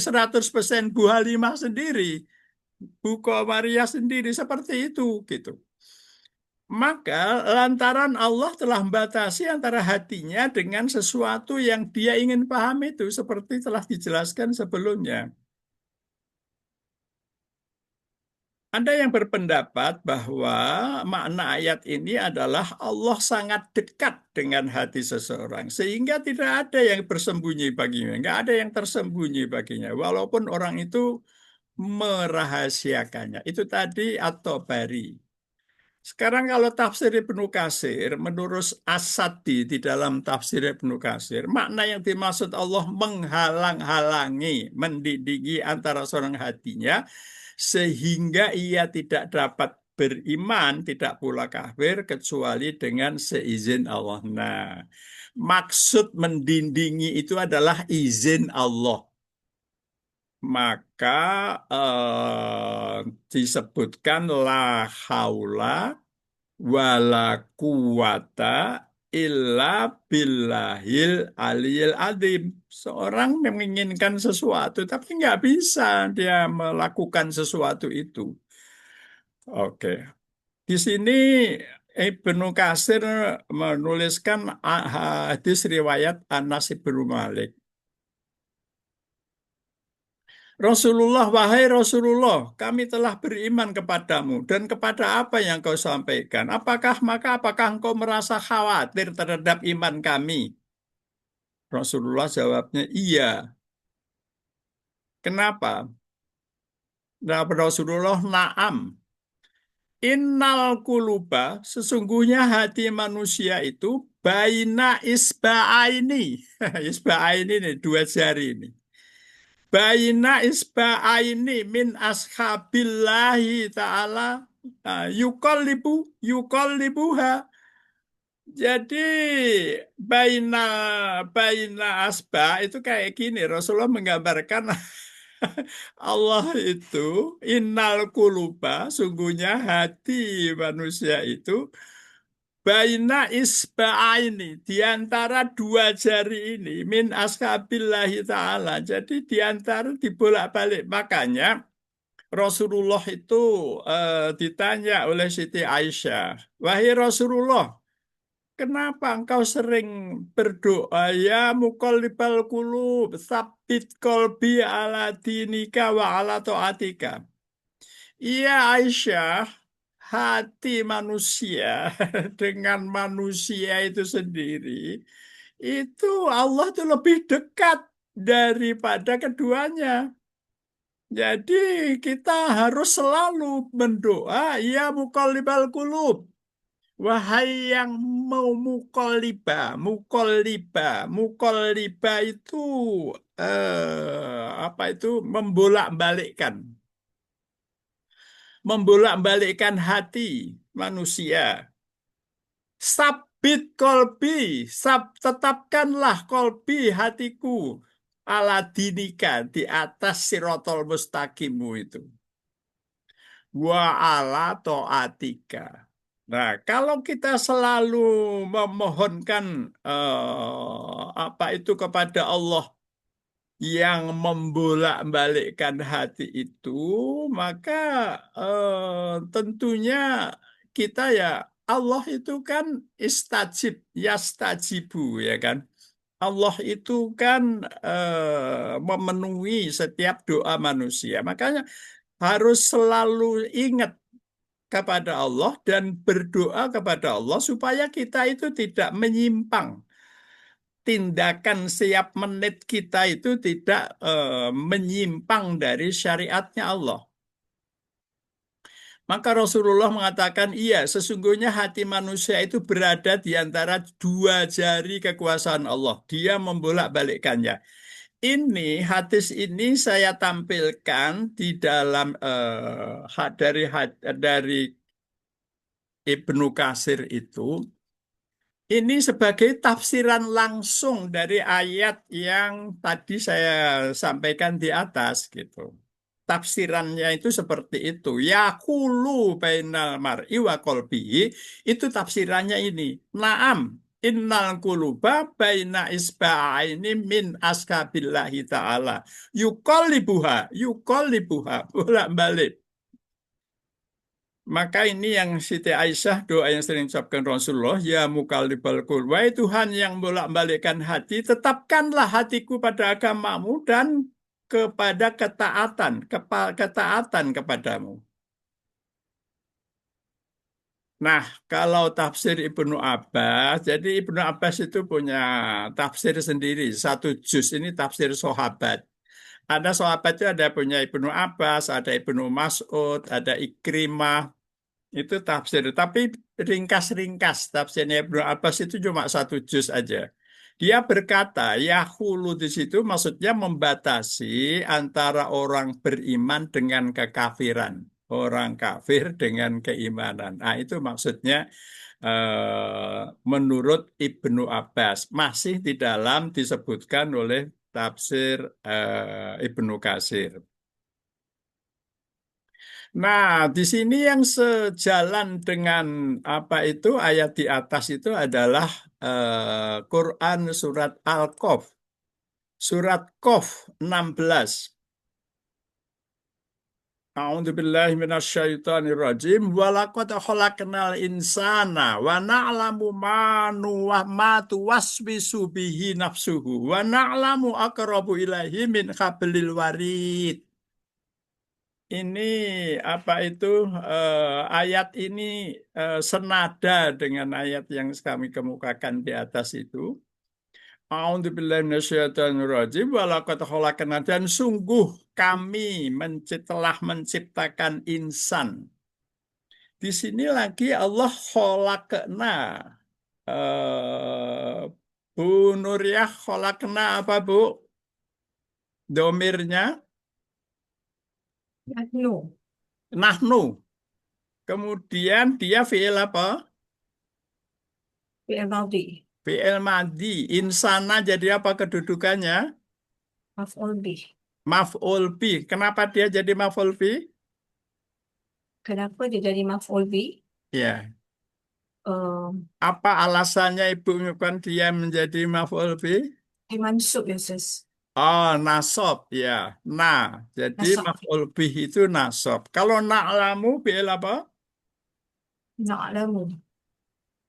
Speaker 1: 100% Bu Halimah sendiri, Bu Komariah sendiri seperti itu gitu. Maka lantaran Allah telah membatasi antara hatinya dengan sesuatu yang dia ingin paham itu seperti telah dijelaskan sebelumnya. Ada yang berpendapat bahwa makna ayat ini adalah Allah sangat dekat dengan hati seseorang, sehingga tidak ada yang bersembunyi baginya, nggak ada yang tersembunyi baginya, walaupun orang itu merahasiakannya. Itu tadi atau bari. Sekarang kalau tafsir Ibnu Katsir, menurut As-Sadi di dalam tafsir Ibnu Katsir, makna yang dimaksud Allah menghalang-halangi, mendidiki antara seorang hatinya, sehingga ia tidak dapat beriman, tidak pula kafir, kecuali dengan seizin Allah. Nah, maksud mendindingi itu adalah izin Allah. Maka disebutkan la haula wala quwata illa billahil aliyil adim. Seorang menginginkan sesuatu, tapi nggak bisa dia melakukan sesuatu itu. Oke. Di sini Ibnu Katsir menuliskan hadis riwayat Anas ibnu Malik. Rasulullah, wahai Rasulullah, kami telah beriman kepadamu dan kepada apa yang kau sampaikan. Apakah engkau merasa khawatir terhadap iman kami? Rasulullah jawabnya, iya. Kenapa? Nah, Rasulullah, naam. Innal kuluba, sesungguhnya hati manusia itu baina isba'aini. Isba'aini ini, dua jari ini. Baina isba'aini min ashabillahi ta'ala yukallibuha. Jadi baina baina asba itu kayak gini. Rasulullah menggambarkan Allah itu innal kuluba, sungguhnya hati manusia itu baina isba'aini, di antara dua jari ini min askabillahi ta'ala. Jadi di antara dibolak-balik. Makanya Rasulullah itu ditanya oleh Siti Aisyah, wahai Rasulullah, kenapa engkau sering berdoa ya muqallibal qulub, tsabbit qalbi ala dinika wa ala taatika. Iya Aisyah, hati manusia dengan manusia itu sendiri, itu Allah itu lebih dekat daripada keduanya. Jadi kita harus selalu mendoa, ya muqallibal qulub. Wahai yang mau mukolliba itu apa itu membolak-balikkan hati manusia. Sabit kolbi, tetapkanlah kolbi hatiku ala dinika di atas sirotol mustaqimu itu. Wa ala to'atika. Nah, kalau kita selalu memohonkan apa itu kepada Allah yang membolak-balikkan hati itu, maka tentunya kita ya Allah itu kan istajib, yastajibu ya kan. Allah itu kan memenuhi setiap doa manusia. Makanya harus selalu ingat kepada Allah dan berdoa kepada Allah supaya kita itu tidak menyimpang. Tindakan setiap menit kita itu tidak menyimpang dari syariatnya Allah. Maka Rasulullah mengatakan, iya, sesungguhnya hati manusia itu berada di antara dua jari kekuasaan Allah. Dia membolak-balikkannya. Ini hadis ini saya tampilkan di dalam dari Ibnu Katsir itu. Ini sebagai tafsiran langsung dari ayat yang tadi saya sampaikan di atas gitu. Tafsirannya itu seperti itu. Yaqulu bainal mar'i wa qalbihi, itu tafsirannya ini. Naam, innal quluba baina isba'aini min askabillahi ta'ala. Yuqallibuha, bolak-balik. Maka ini yang Siti Aisyah, doa yang sering diucapkan Rasulullah, ya mukallibal qulub, wahai Tuhan yang bolak-balikkan hati, tetapkanlah hatiku pada agamamu dan kepada ketaatan kepadamu. Nah, kalau tafsir Ibnu Abbas, jadi Ibnu Abbas itu punya tafsir sendiri, satu juz ini tafsir sahabat. Ada sahabat itu ada punya Ibnu Abbas, ada Ibnu Mas'ud, ada Ikrimah, itu tafsir. Tapi ringkas-ringkas tafsirnya Ibnu Abbas itu cuma satu juz aja. Dia berkata, Yahulu di situ maksudnya membatasi antara orang beriman dengan kekafiran. Orang kafir dengan keimanan. Nah, itu maksudnya menurut Ibnu Abbas. Masih di dalam disebutkan oleh tafsir Ibnu Katsir. Nah, di sini yang sejalan dengan apa itu ayat di atas itu adalah Quran surat Al-Qaf, surat Qaf 16. A'udzubillahi minasyaitonirrajim. Walaqad khalaqnal insana wa na'lamu ma tuwaswisu bihi nafsuhu wa na'lamu aqrabu ilaihi min hablil warid. Ini apa itu ayat ini senada dengan ayat yang kami kemukakan di atas itu. A'udzubillahi minasyaitonirrajim. Walaqad khalaqna, dan sungguh kami telah menciptakan insan. Di sini lagi Allah khalaqna. Eh, Bu Nuriyah, khalaqna apa Bu? Domirnya
Speaker 2: Nahnu,
Speaker 1: nahnu. Kemudian dia fi'il apa?
Speaker 2: fi'il madhi,
Speaker 1: Fi'il madhi. Insana jadi apa kedudukannya?
Speaker 2: maf'ul bih.
Speaker 1: Maf'ul bi. Kenapa dia jadi maf'ul bi?
Speaker 2: Kenapa dia jadi maf'ul bih?
Speaker 1: Ya.
Speaker 2: Um,
Speaker 1: Apa alasannya Ibu menyebutkan dia menjadi maf'ul bi?
Speaker 2: Dimansub ya, Sis.
Speaker 1: Oh, nasob ya. Nah, jadi
Speaker 2: Nasab.
Speaker 1: maf'ul bih itu nasob. Kalau na'lamu fi'il apa?
Speaker 2: Na'lamu.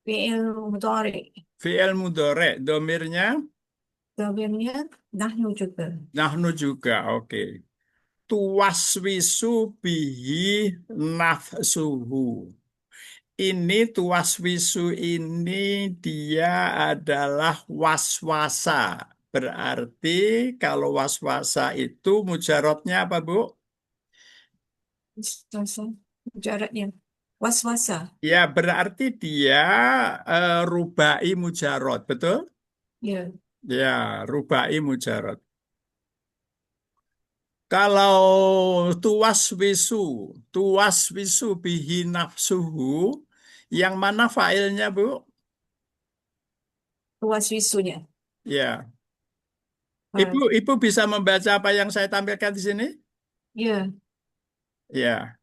Speaker 2: Fi'il mudhari.
Speaker 1: Fi'il mudhari. Domirnya
Speaker 2: Dhamirnya nahnu juga.
Speaker 1: nahnu juga. Oke. Tuwaswisu bihi nafsuhu. Ini tuwaswisu ini dia adalah waswasa. Berarti kalau waswasa itu mujarotnya apa, Bu?
Speaker 2: Waswasa. Mujaradnya. Waswasa.
Speaker 1: Ya, berarti dia rubai mujarot, betul?
Speaker 2: Ya.
Speaker 1: Ya, rubai mujarot. Kalau tuwaswisu bihi nafsuhu, yang mana failnya, Bu?
Speaker 2: Waswisunya.
Speaker 1: Ya,
Speaker 2: Uh,
Speaker 1: Ibu bisa membaca apa yang saya tampilkan di sini?
Speaker 2: ya.
Speaker 1: Ya,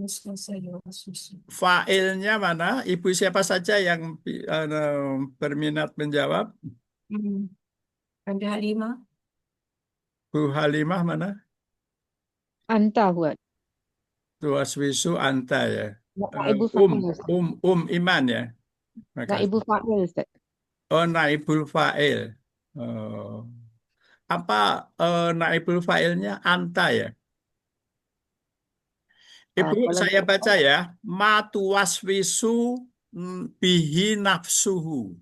Speaker 2: Waswasa ya waswisu.
Speaker 1: failnya mana? Ibu siapa saja yang berminat menjawab?
Speaker 2: Hmm. Ada Halimah.
Speaker 1: Bu Halimah mana?
Speaker 3: Anta buat.
Speaker 1: Tuwaswisu anta ya. Eh,
Speaker 3: Naibul
Speaker 1: um,
Speaker 3: fa'il Ustaz.
Speaker 1: Iman ya.
Speaker 3: Naibul
Speaker 1: Makasih.
Speaker 3: fa'il Ustaz.
Speaker 1: Oh, naibul fa'il. Oh. Apa naibul fa'ilnya anta ya? Ibu,
Speaker 3: Kalau
Speaker 1: saya baca ya. Matuwaswisu bihi nafsuhu.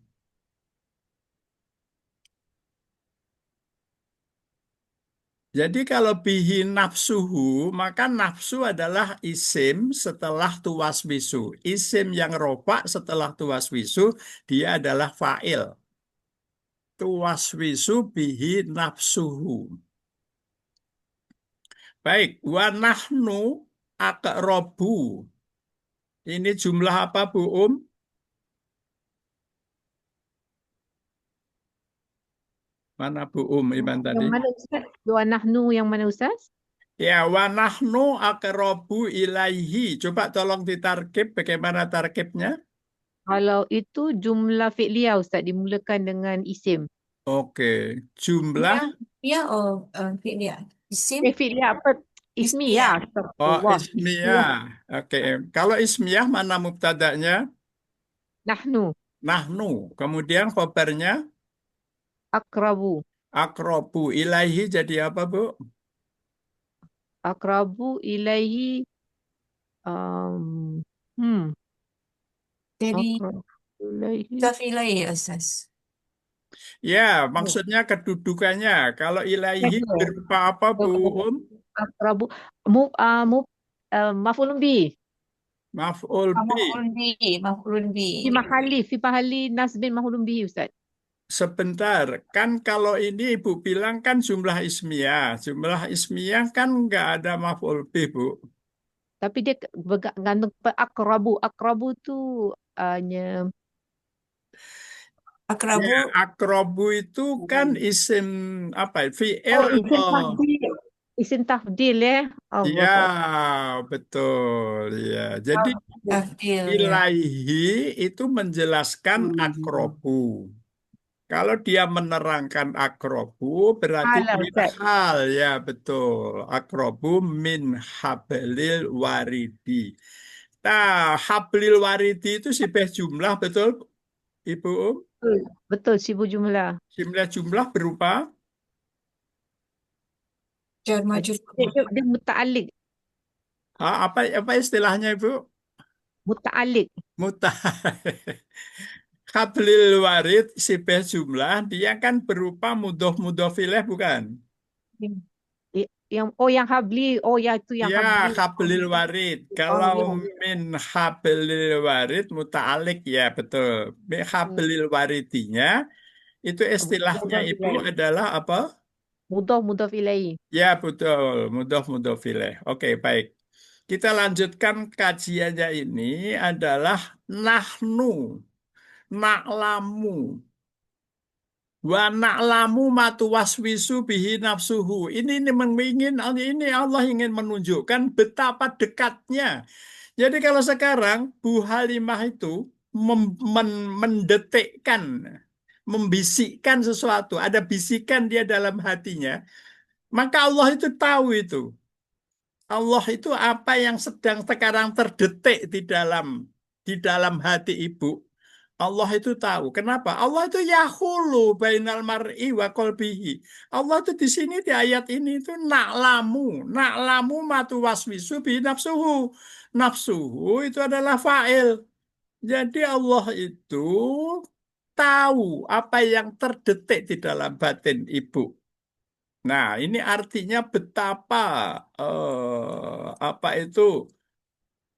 Speaker 1: Jadi kalau bihi nafsuhu, maka nafsu adalah isim setelah tuwaswisu. Isim yang rofa setelah tuwaswisu, dia adalah fa'il. Tuwaswisu bihi nafsuhu. Baik, wa nahnu aqrabu. Ini jumlah apa, Bu Mana Bu Iman tadi?
Speaker 3: yang mana Ustaz? Dua nahnu yang mana Ustaz?
Speaker 1: Ya, wa nahnu aqrabu ilaihi. Coba tolong ditarkib bagaimana tarkibnya?
Speaker 3: Kalau itu jumlah fi'liyah Ustaz dimulakan dengan isim.
Speaker 1: Oke, jumlah.
Speaker 2: Ya, ya oh fi'lia. Isim,
Speaker 3: Fi'liyah apa?
Speaker 2: ismiyah.
Speaker 3: Ismiyah.
Speaker 1: Oh,
Speaker 3: Astagfirullah.
Speaker 1: ismiyah.
Speaker 3: Ismiyah.
Speaker 1: Oke, kalau ismiyah mana mubtadanya?
Speaker 3: Nahnu
Speaker 1: Nahnu. Kemudian khobarnya
Speaker 3: akrabu.
Speaker 1: akrobu ilaihi jadi apa, Bu?
Speaker 3: Akrabu ilaihi um, hmm
Speaker 2: Jadi,
Speaker 3: akrabu ilaihi
Speaker 2: tafilai ya, Ustaz.
Speaker 1: Ya, maksudnya kedudukannya. Kalau ilaihi
Speaker 3: betul.
Speaker 1: berupa apa, Bu
Speaker 3: Akrabu mu maf'ulun bi
Speaker 1: Maf'ul bi.
Speaker 2: Maf'ulun bi.
Speaker 3: fi mahali nasbin maf'ulun bihi Ustaz.
Speaker 1: Sebentar, kan kalau ini Ibu bilang kan jumlah ismiyah. Jumlah ismiyah kan nggak ada maf'ul bi, Bu.
Speaker 3: Tapi dia bergantung kepada akrabu. Akrabu tu hanya
Speaker 2: Akrabu,
Speaker 1: Ya, akrobu itu kan isim apa? Fi'il
Speaker 3: oh isim
Speaker 1: atau
Speaker 3: taqdir. Isim tafdil ya.
Speaker 1: Ya,
Speaker 3: Allahu Akbar.
Speaker 1: betul. Ya, jadi
Speaker 2: Tafdil ya.
Speaker 1: ilaihi itu menjelaskan akrobu. Kalau dia menerangkan akrobu, berarti
Speaker 3: Salah
Speaker 1: dia
Speaker 3: Ustaz.
Speaker 1: hal. Ya, betul. Akrobu min hablil waridi. Nah, hablil waridi itu sibah jumlah, betul, Ibu Um?
Speaker 3: Betul, betul sibu jumlah.
Speaker 1: Jumlah jumlah berupa
Speaker 2: Jar
Speaker 3: Dia,
Speaker 2: majrur.
Speaker 3: dia muta'alliq,
Speaker 1: apa istilahnya, Ibu?
Speaker 3: muta'alliq.
Speaker 1: Muta. Hablil warid sibah jumlah dia kan berupa mudhof ilaih, bukan?
Speaker 3: Yang habli, oh ya itu yang
Speaker 1: Ya,
Speaker 3: habli.
Speaker 1: hablil warid.
Speaker 3: Oh
Speaker 1: Kalau
Speaker 3: ya.
Speaker 1: min hablil warid muta'alik, ya betul. Min hablil waridinya itu istilahnya,
Speaker 3: Mudhaf
Speaker 1: Ibu,
Speaker 3: ilaih.
Speaker 1: adalah apa?
Speaker 3: Mudhaf ilaih.
Speaker 1: Ya, betul. Mudhof ilaih. Oke, baik. Kita lanjutkan kajiannya, ini adalah nahnu, na'lamu. Wa na'lamu matu waswisu bihi nafsuhu. Ini ini Allah ingin menunjukkan betapa dekatnya. Jadi kalau sekarang Bu Halimah itu mendetikkan, membisikkan sesuatu, ada bisikan dia dalam hatinya, maka Allah itu tahu itu. Allah itu apa yang sedang sekarang terdetik di dalam hati ibu. Allah itu tahu. Kenapa? Allah itu yahulu bainal mar'i wa qalbihi. Allah itu di sini di ayat ini itu na'lamu. Na'lamu matu waswisu bi nafsuhu. Nafsuhu itu adalah fa'il. Jadi Allah itu tahu apa yang terdetik di dalam batin ibu. Nah, ini artinya betapa apa itu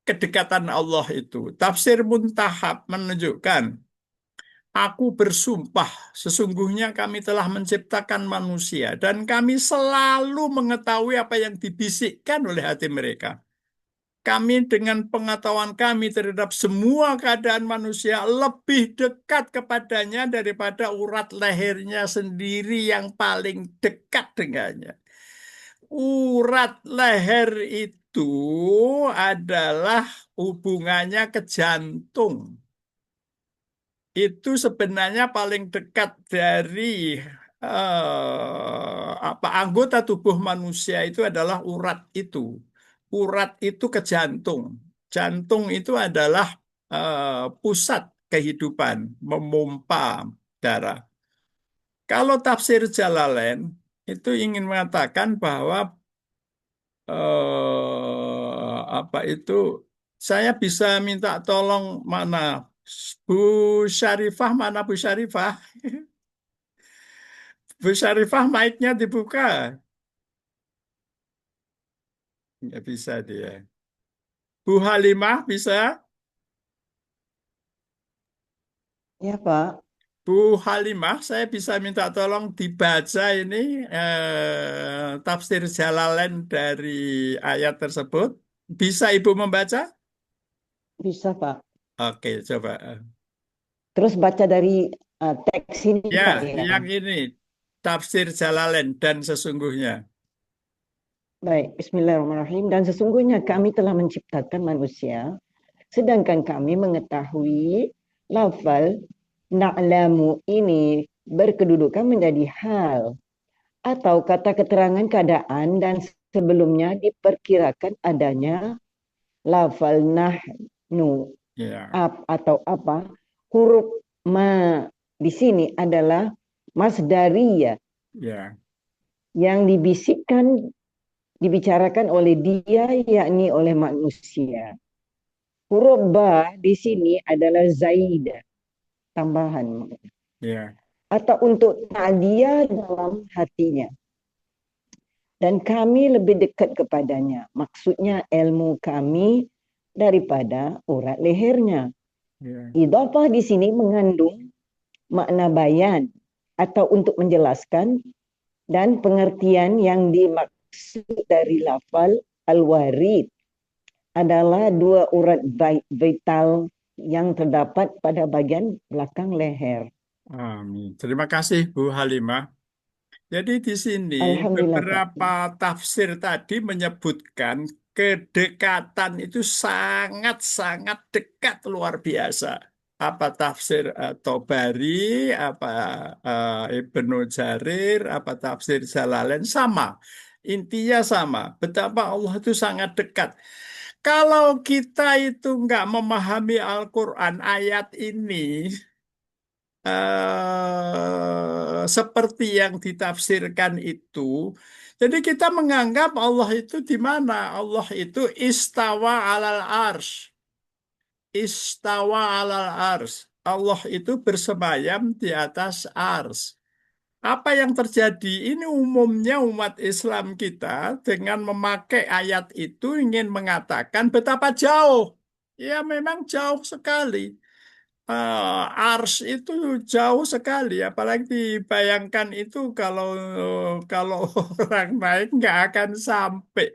Speaker 1: kedekatan Allah itu. Tafsir Muntahab menunjukkan, aku bersumpah, sesungguhnya kami telah menciptakan manusia dan kami selalu mengetahui apa yang dibisikkan oleh hati mereka. Kami dengan pengetahuan kami terhadap semua keadaan manusia lebih dekat kepadanya daripada urat lehernya sendiri yang paling dekat dengannya. Urat leher itu adalah hubungannya ke jantung. Itu sebenarnya paling dekat dari apa anggota tubuh manusia itu adalah urat itu. Urat itu ke jantung. Jantung itu adalah pusat kehidupan, memompa darah. Kalau tafsir Jalalain itu ingin mengatakan bahwa apa itu, saya bisa minta tolong mana Bu Syarifah, mana Bu Syarifah? Bu Syarifah mic-nya dibuka. Nggak bisa dia. Bu Halimah bisa?
Speaker 4: Ya, Pak.
Speaker 1: Bu Halimah, saya bisa minta tolong dibaca ini tafsir Jalalain dari ayat tersebut. Bisa Ibu membaca?
Speaker 4: Bisa, Pak.
Speaker 1: Oke, coba.
Speaker 4: Terus baca dari teks ini,
Speaker 1: Ya,
Speaker 4: Pak, ya.
Speaker 1: yang ini tafsir Jalalain dan sesungguhnya.
Speaker 4: Baik, Bismillahirrahmanirrahim. Dan sesungguhnya kami telah menciptakan manusia, sedangkan kami mengetahui lafal na'lamu ini berkedudukan menjadi hal atau kata keterangan keadaan dan sebelumnya diperkirakan adanya lafal nahnu
Speaker 1: Ya,
Speaker 4: atau apa, huruf ma di sini adalah masdariyah
Speaker 1: ya,
Speaker 4: yang dibicarakan oleh dia, yakni oleh manusia. Huruf ba di sini adalah zaidah, tambahan,
Speaker 1: ya,
Speaker 4: atau untuk ta'diyah dalam hatinya. Dan kami lebih dekat kepadanya. Maksudnya ilmu kami daripada urat lehernya.
Speaker 1: ya,
Speaker 4: Idhafah di sini mengandung makna bayan atau untuk menjelaskan, dan pengertian yang dimaksud dari lafal al-warid adalah dua urat vital yang terdapat pada bagian belakang leher.
Speaker 1: amin. Terima kasih Bu Halimah. Jadi di sini
Speaker 4: Alhamdulillah Kak.
Speaker 1: beberapa tafsir tadi menyebutkan kedekatan itu sangat-sangat dekat luar biasa. Apa tafsir Tobari, apa Ibnu Jarir, apa tafsir Jalalain sama. Intinya sama. Betapa Allah itu sangat dekat. Kalau kita itu nggak memahami Al-Quran ayat ini, seperti yang ditafsirkan itu. Jadi kita menganggap Allah itu di mana? Allah itu istawa alal ars. Istawa alal ars. Allah itu bersemayam di atas ars. Apa yang terjadi? Ini umumnya umat Islam kita dengan memakai ayat itu ingin mengatakan betapa jauh. Ya memang jauh sekali. Ars itu jauh sekali, apalagi dibayangkan itu kalau orang naik nggak akan sampai.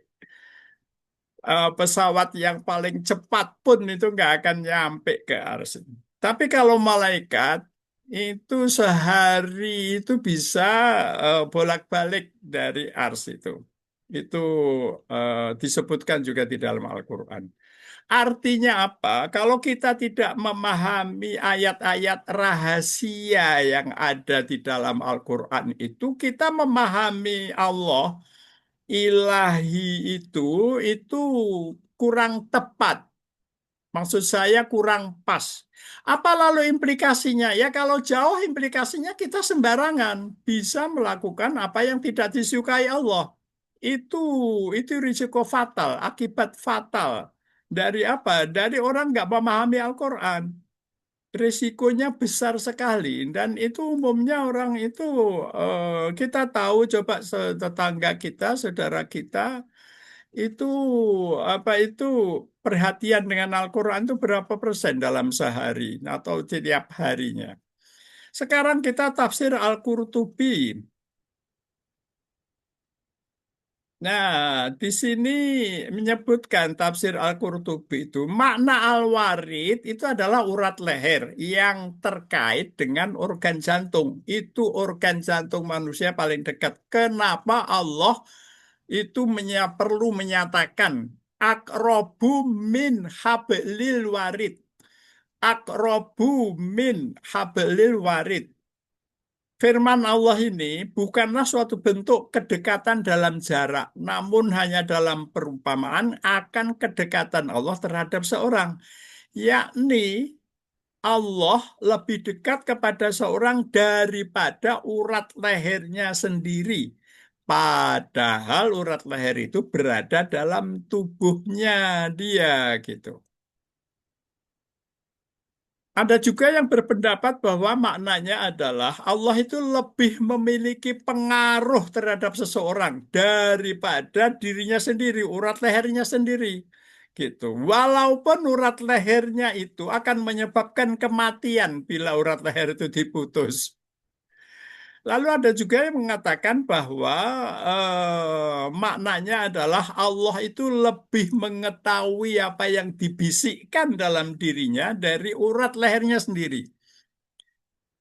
Speaker 1: Pesawat yang paling cepat pun itu nggak akan nyampe ke ars. Tapi kalau malaikat itu sehari itu bisa bolak-balik dari ars itu. Itu disebutkan juga di dalam Al-Quran. Artinya apa? Kalau kita tidak memahami ayat-ayat rahasia yang ada di dalam Al-Quran itu, kita memahami Allah ilahi itu kurang tepat. Maksud saya kurang pas. Apa lalu implikasinya? Ya kalau jauh implikasinya kita sembarangan bisa melakukan apa yang tidak disukai Allah. Itu itu risiko fatal, akibat fatal. Dari apa? Dari orang nggak memahami Al-Quran. Risikonya besar sekali dan itu umumnya orang itu kita tahu coba tetangga kita, saudara kita itu apa itu perhatian dengan Al-Quran itu berapa persen dalam sehari atau setiap harinya. Sekarang kita tafsir Al-Qurtubi. Nah, di sini menyebutkan tafsir Al-Qurtubi itu makna al-warid itu adalah urat leher yang terkait dengan organ jantung. Itu organ jantung manusia paling dekat. Kenapa Allah itu perlu menyatakan akrobu min hablil warid. Akrobu min hablil warid. Firman Allah ini bukanlah suatu bentuk kedekatan dalam jarak, namun hanya dalam perumpamaan akan kedekatan Allah terhadap seorang, yakni Allah lebih dekat kepada seorang daripada urat lehernya sendiri. Padahal urat leher itu berada dalam tubuhnya dia gitu. Ada juga yang berpendapat bahwa maknanya adalah Allah itu lebih memiliki pengaruh terhadap seseorang daripada dirinya sendiri, urat lehernya sendiri. Gitu. Walaupun urat lehernya itu akan menyebabkan kematian bila urat leher itu diputus. Lalu ada juga yang mengatakan bahwa maknanya adalah Allah itu lebih mengetahui apa yang dibisikkan dalam dirinya dari urat lehernya sendiri.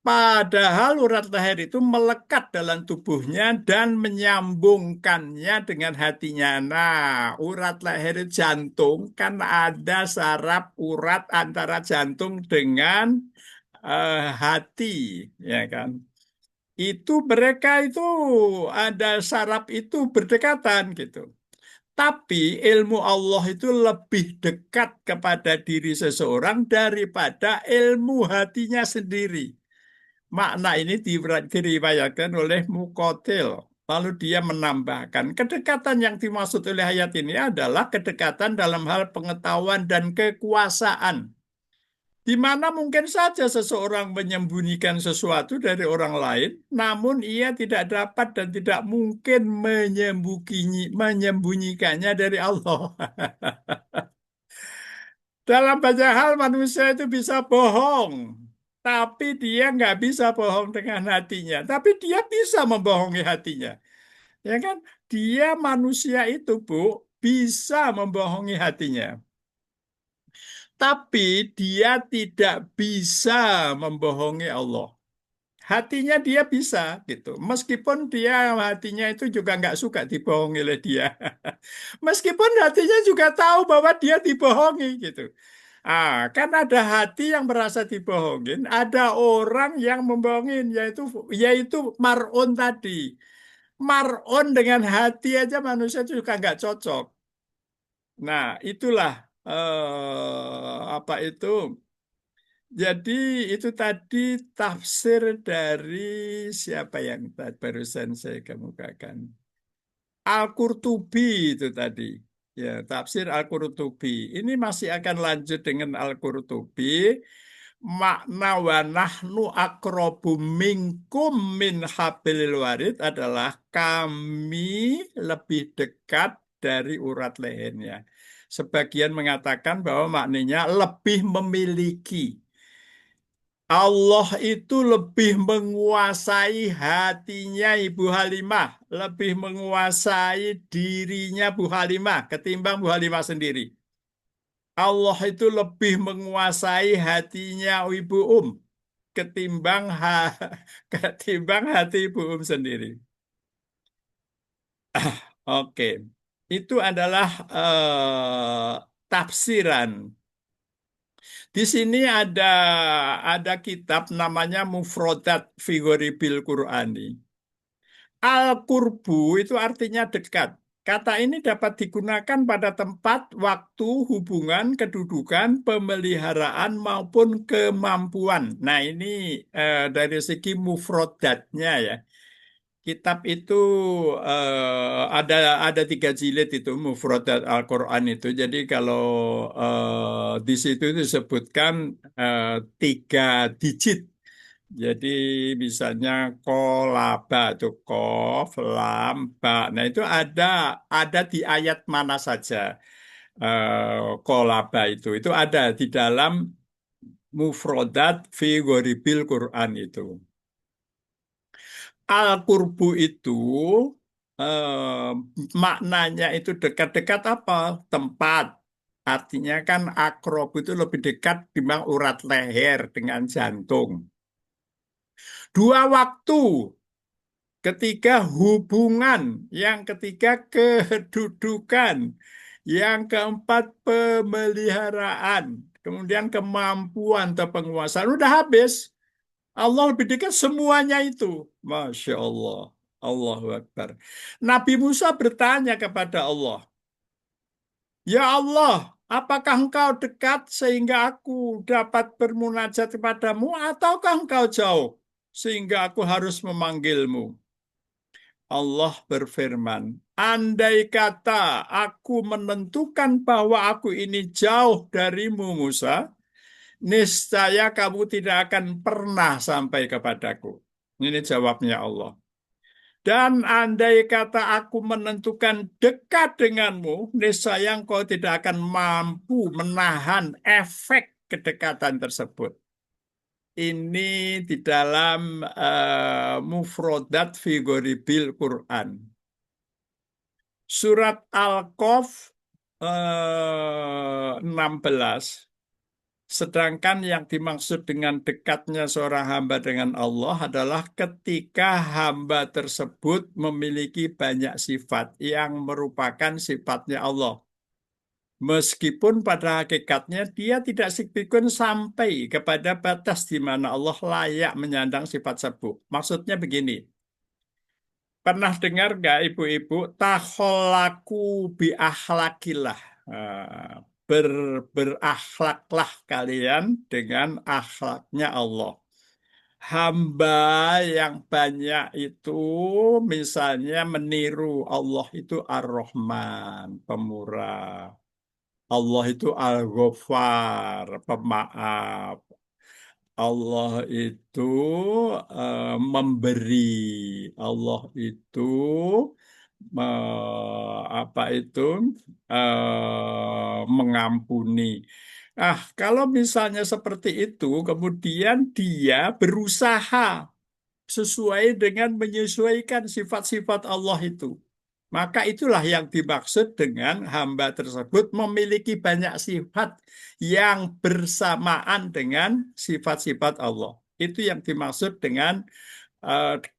Speaker 1: Padahal urat leher itu melekat dalam tubuhnya dan menyambungkannya dengan hatinya. Nah, urat leher jantung kan ada saraf urat antara jantung dengan hati, ya kan? Itu mereka itu ada saraf itu berdekatan gitu. Tapi ilmu Allah itu lebih dekat kepada diri seseorang daripada ilmu hatinya sendiri. Makna ini diriwayatkan oleh Muqatil. Lalu dia menambahkan, kedekatan yang dimaksud oleh ayat ini adalah kedekatan dalam hal pengetahuan dan kekuasaan. Di mana mungkin saja seseorang menyembunyikan sesuatu dari orang lain, namun ia tidak dapat dan tidak mungkin menyembunyikannya dari Allah. Dalam banyak hal manusia itu bisa bohong, tapi dia nggak bisa bohong dengan hatinya. Tapi dia bisa membohongi hatinya, ya kan? Dia manusia itu, Bu, bisa membohongi hatinya. Tapi dia tidak bisa membohongi Allah. hatinya dia bisa gitu. Meskipun dia hatinya itu juga nggak suka dibohongi oleh dia. Meskipun hatinya juga tahu bahwa dia dibohongi gitu. Kan ada hati yang merasa dibohongin, ada orang yang membohongin, yaitu mar'un tadi. Mar'un dengan hati aja manusia juga nggak cocok. Nah, itulah apa itu? Jadi itu tadi tafsir dari siapa yang barusan saya kemukakan. Al-Qurtubi itu tadi. Ya, tafsir Al-Qurtubi. Ini masih akan lanjut dengan Al-Qurtubi. Makna wa nahnu aqrabu minkum min hablil warid adalah kami lebih dekat dari urat lehernya. Sebagian mengatakan bahwa maknanya lebih memiliki. Allah itu lebih menguasai hatinya Ibu Halimah, lebih menguasai dirinya Bu Halimah ketimbang Bu Halimah sendiri. Allah itu lebih menguasai hatinya Ibu ketimbang ketimbang hati Ibu sendiri. Oke, itu adalah tafsiran. Di sini ada kitab namanya Mufrodat fi Ghoribil Qur'ani. Al-Qurbu itu artinya dekat. Kata ini dapat digunakan pada tempat, waktu, hubungan, kedudukan, pemeliharaan maupun kemampuan. Nah, ini dari segi mufrodatnya ya. Kitab itu ada 3 jilid itu Mufradat Al-Quran itu. Jadi kalau di situ disebutkan 3 digit. Jadi misalnya kolaba itu kof, lam, ba. Nah itu ada di ayat mana saja kolaba itu. Itu ada di dalam Mufradat fi Ghoribil Quran itu. Al-Qurbu itu eh, maknanya itu dekat-dekat apa? Tempat. Artinya kan akrob itu lebih dekat dibanding urat leher dengan jantung. 2 waktu. Ketiga hubungan. Yang ketiga kedudukan. Yang keempat pemeliharaan. Kemudian kemampuan atau penguasaan. Udah habis. Allah lebih dekat semuanya itu. Masya Allah. Allahu Akbar. Nabi Musa bertanya kepada Allah, Ya Allah, apakah engkau dekat sehingga aku dapat bermunajat kepadamu ataukah engkau jauh sehingga aku harus memanggilmu? Allah berfirman, andai kata aku menentukan bahwa aku ini jauh darimu Musa, niscaya kamu tidak akan pernah sampai kepadaku. Ini jawabnya Allah. Dan andai kata aku menentukan dekat denganmu, niscaya engkau tidak akan mampu menahan efek kedekatan tersebut. Ini di dalam Mufrodat fi Ghoribil Quran. Surat Al-Qaf 16. Sedangkan yang dimaksud dengan dekatnya seorang hamba dengan Allah adalah ketika hamba tersebut memiliki banyak sifat yang merupakan sifatnya Allah. Meskipun pada hakikatnya dia tidak signifikan sampai kepada batas di mana Allah layak menyandang sifat tersebut. Maksudnya begini, pernah dengar nggak ibu-ibu, takholaku bi akhlakillah. Berakhlaklah kalian dengan akhlaknya Allah. Hamba yang banyak itu misalnya meniru Allah itu Ar-Rahman, pemurah. Allah itu Al-Ghaffar, pemaaf. Allah itu memberi. Allah itu apa itu mengampuni. Kalau misalnya seperti itu, kemudian dia berusaha sesuai dengan menyesuaikan sifat-sifat Allah itu. Maka itulah yang dimaksud dengan hamba tersebut memiliki banyak sifat yang bersamaan dengan sifat-sifat Allah. Itu yang dimaksud dengan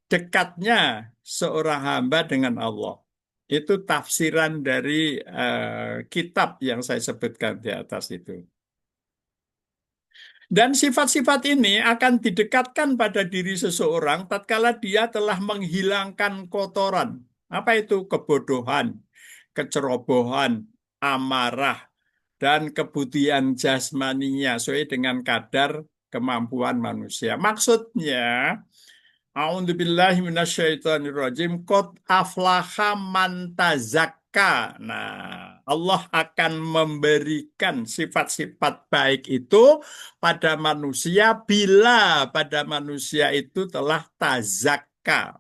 Speaker 1: dekatnya seorang hamba dengan Allah. Itu tafsiran dari kitab yang saya sebutkan di atas itu. Dan sifat-sifat ini akan didekatkan pada diri seseorang tatkala dia telah menghilangkan kotoran. Apa itu? Kebodohan, kecerobohan, amarah, dan kebutuhan jasmaninya sesuai dengan kadar kemampuan manusia. Maksudnya, a'udzubillahi minasyaitonirrajim, qad aflaha man tazakka. Nah, Allah akan memberikan sifat-sifat baik itu pada manusia bila pada manusia itu telah tazakka.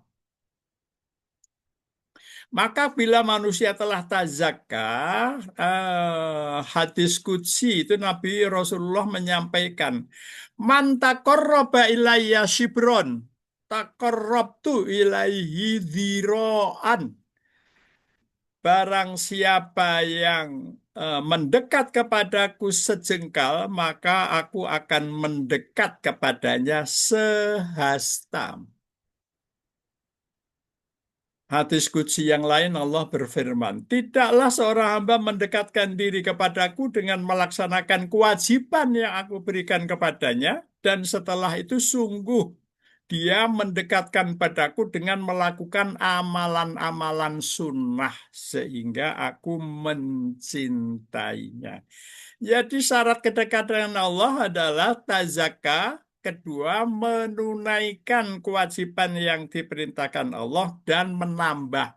Speaker 1: Maka bila manusia telah tazakka, hadis qudsi itu Nabi Rasulullah menyampaikan, man taqarraba ilayya shibron, taqarrabtu ilaihi dhiro'an. Barang siapa yang mendekat kepadaku sejengkal, maka aku akan mendekat kepadanya sehasta. Hadis qudsi yang lain Allah berfirman, tidaklah seorang hamba mendekatkan diri kepadaku dengan melaksanakan kewajiban yang aku berikan kepadanya, dan setelah itu sungguh dia mendekatkan padaku dengan melakukan amalan-amalan sunnah sehingga aku mencintainya. Jadi syarat kedekatan Allah adalah tazakka. Kedua, menunaikan kewajiban yang diperintahkan Allah dan menambah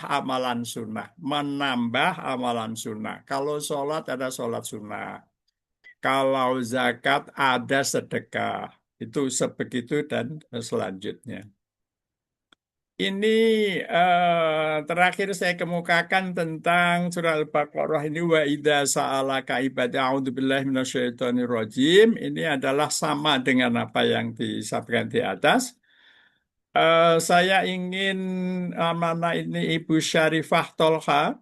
Speaker 1: amalan sunnah. Menambah amalan sunnah. Kalau sholat ada sholat sunnah. Kalau zakat ada sedekah. Itu sebegitu dan selanjutnya. Ini terakhir saya kemukakan tentang surah Al-Baqarah ini, wa idza sa'alaka ibadi a'udzubillahi minasyaitonirrajim. Ini adalah sama dengan apa yang disampaikan di atas. Saya ingin mana ini Ibu Syarifah Tolha.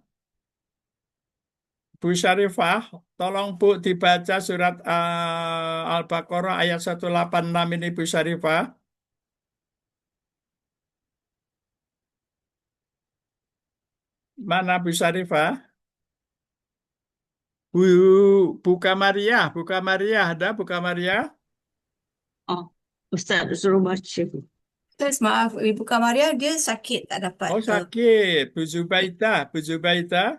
Speaker 1: Bu Syarifah, tolong Bu dibaca surat Al-Baqarah ayat 186 ini Bu Syarifah. Mana Bu Syarifah? Buka Maria, Buka Maria, ada Buka Maria?
Speaker 5: Oh, Ustaz suruh baca.
Speaker 2: Terus maaf, Ibu Kamaria dia sakit tak dapat.
Speaker 1: Oh sakit, Bu Zubaidah, Bu Zubaidah,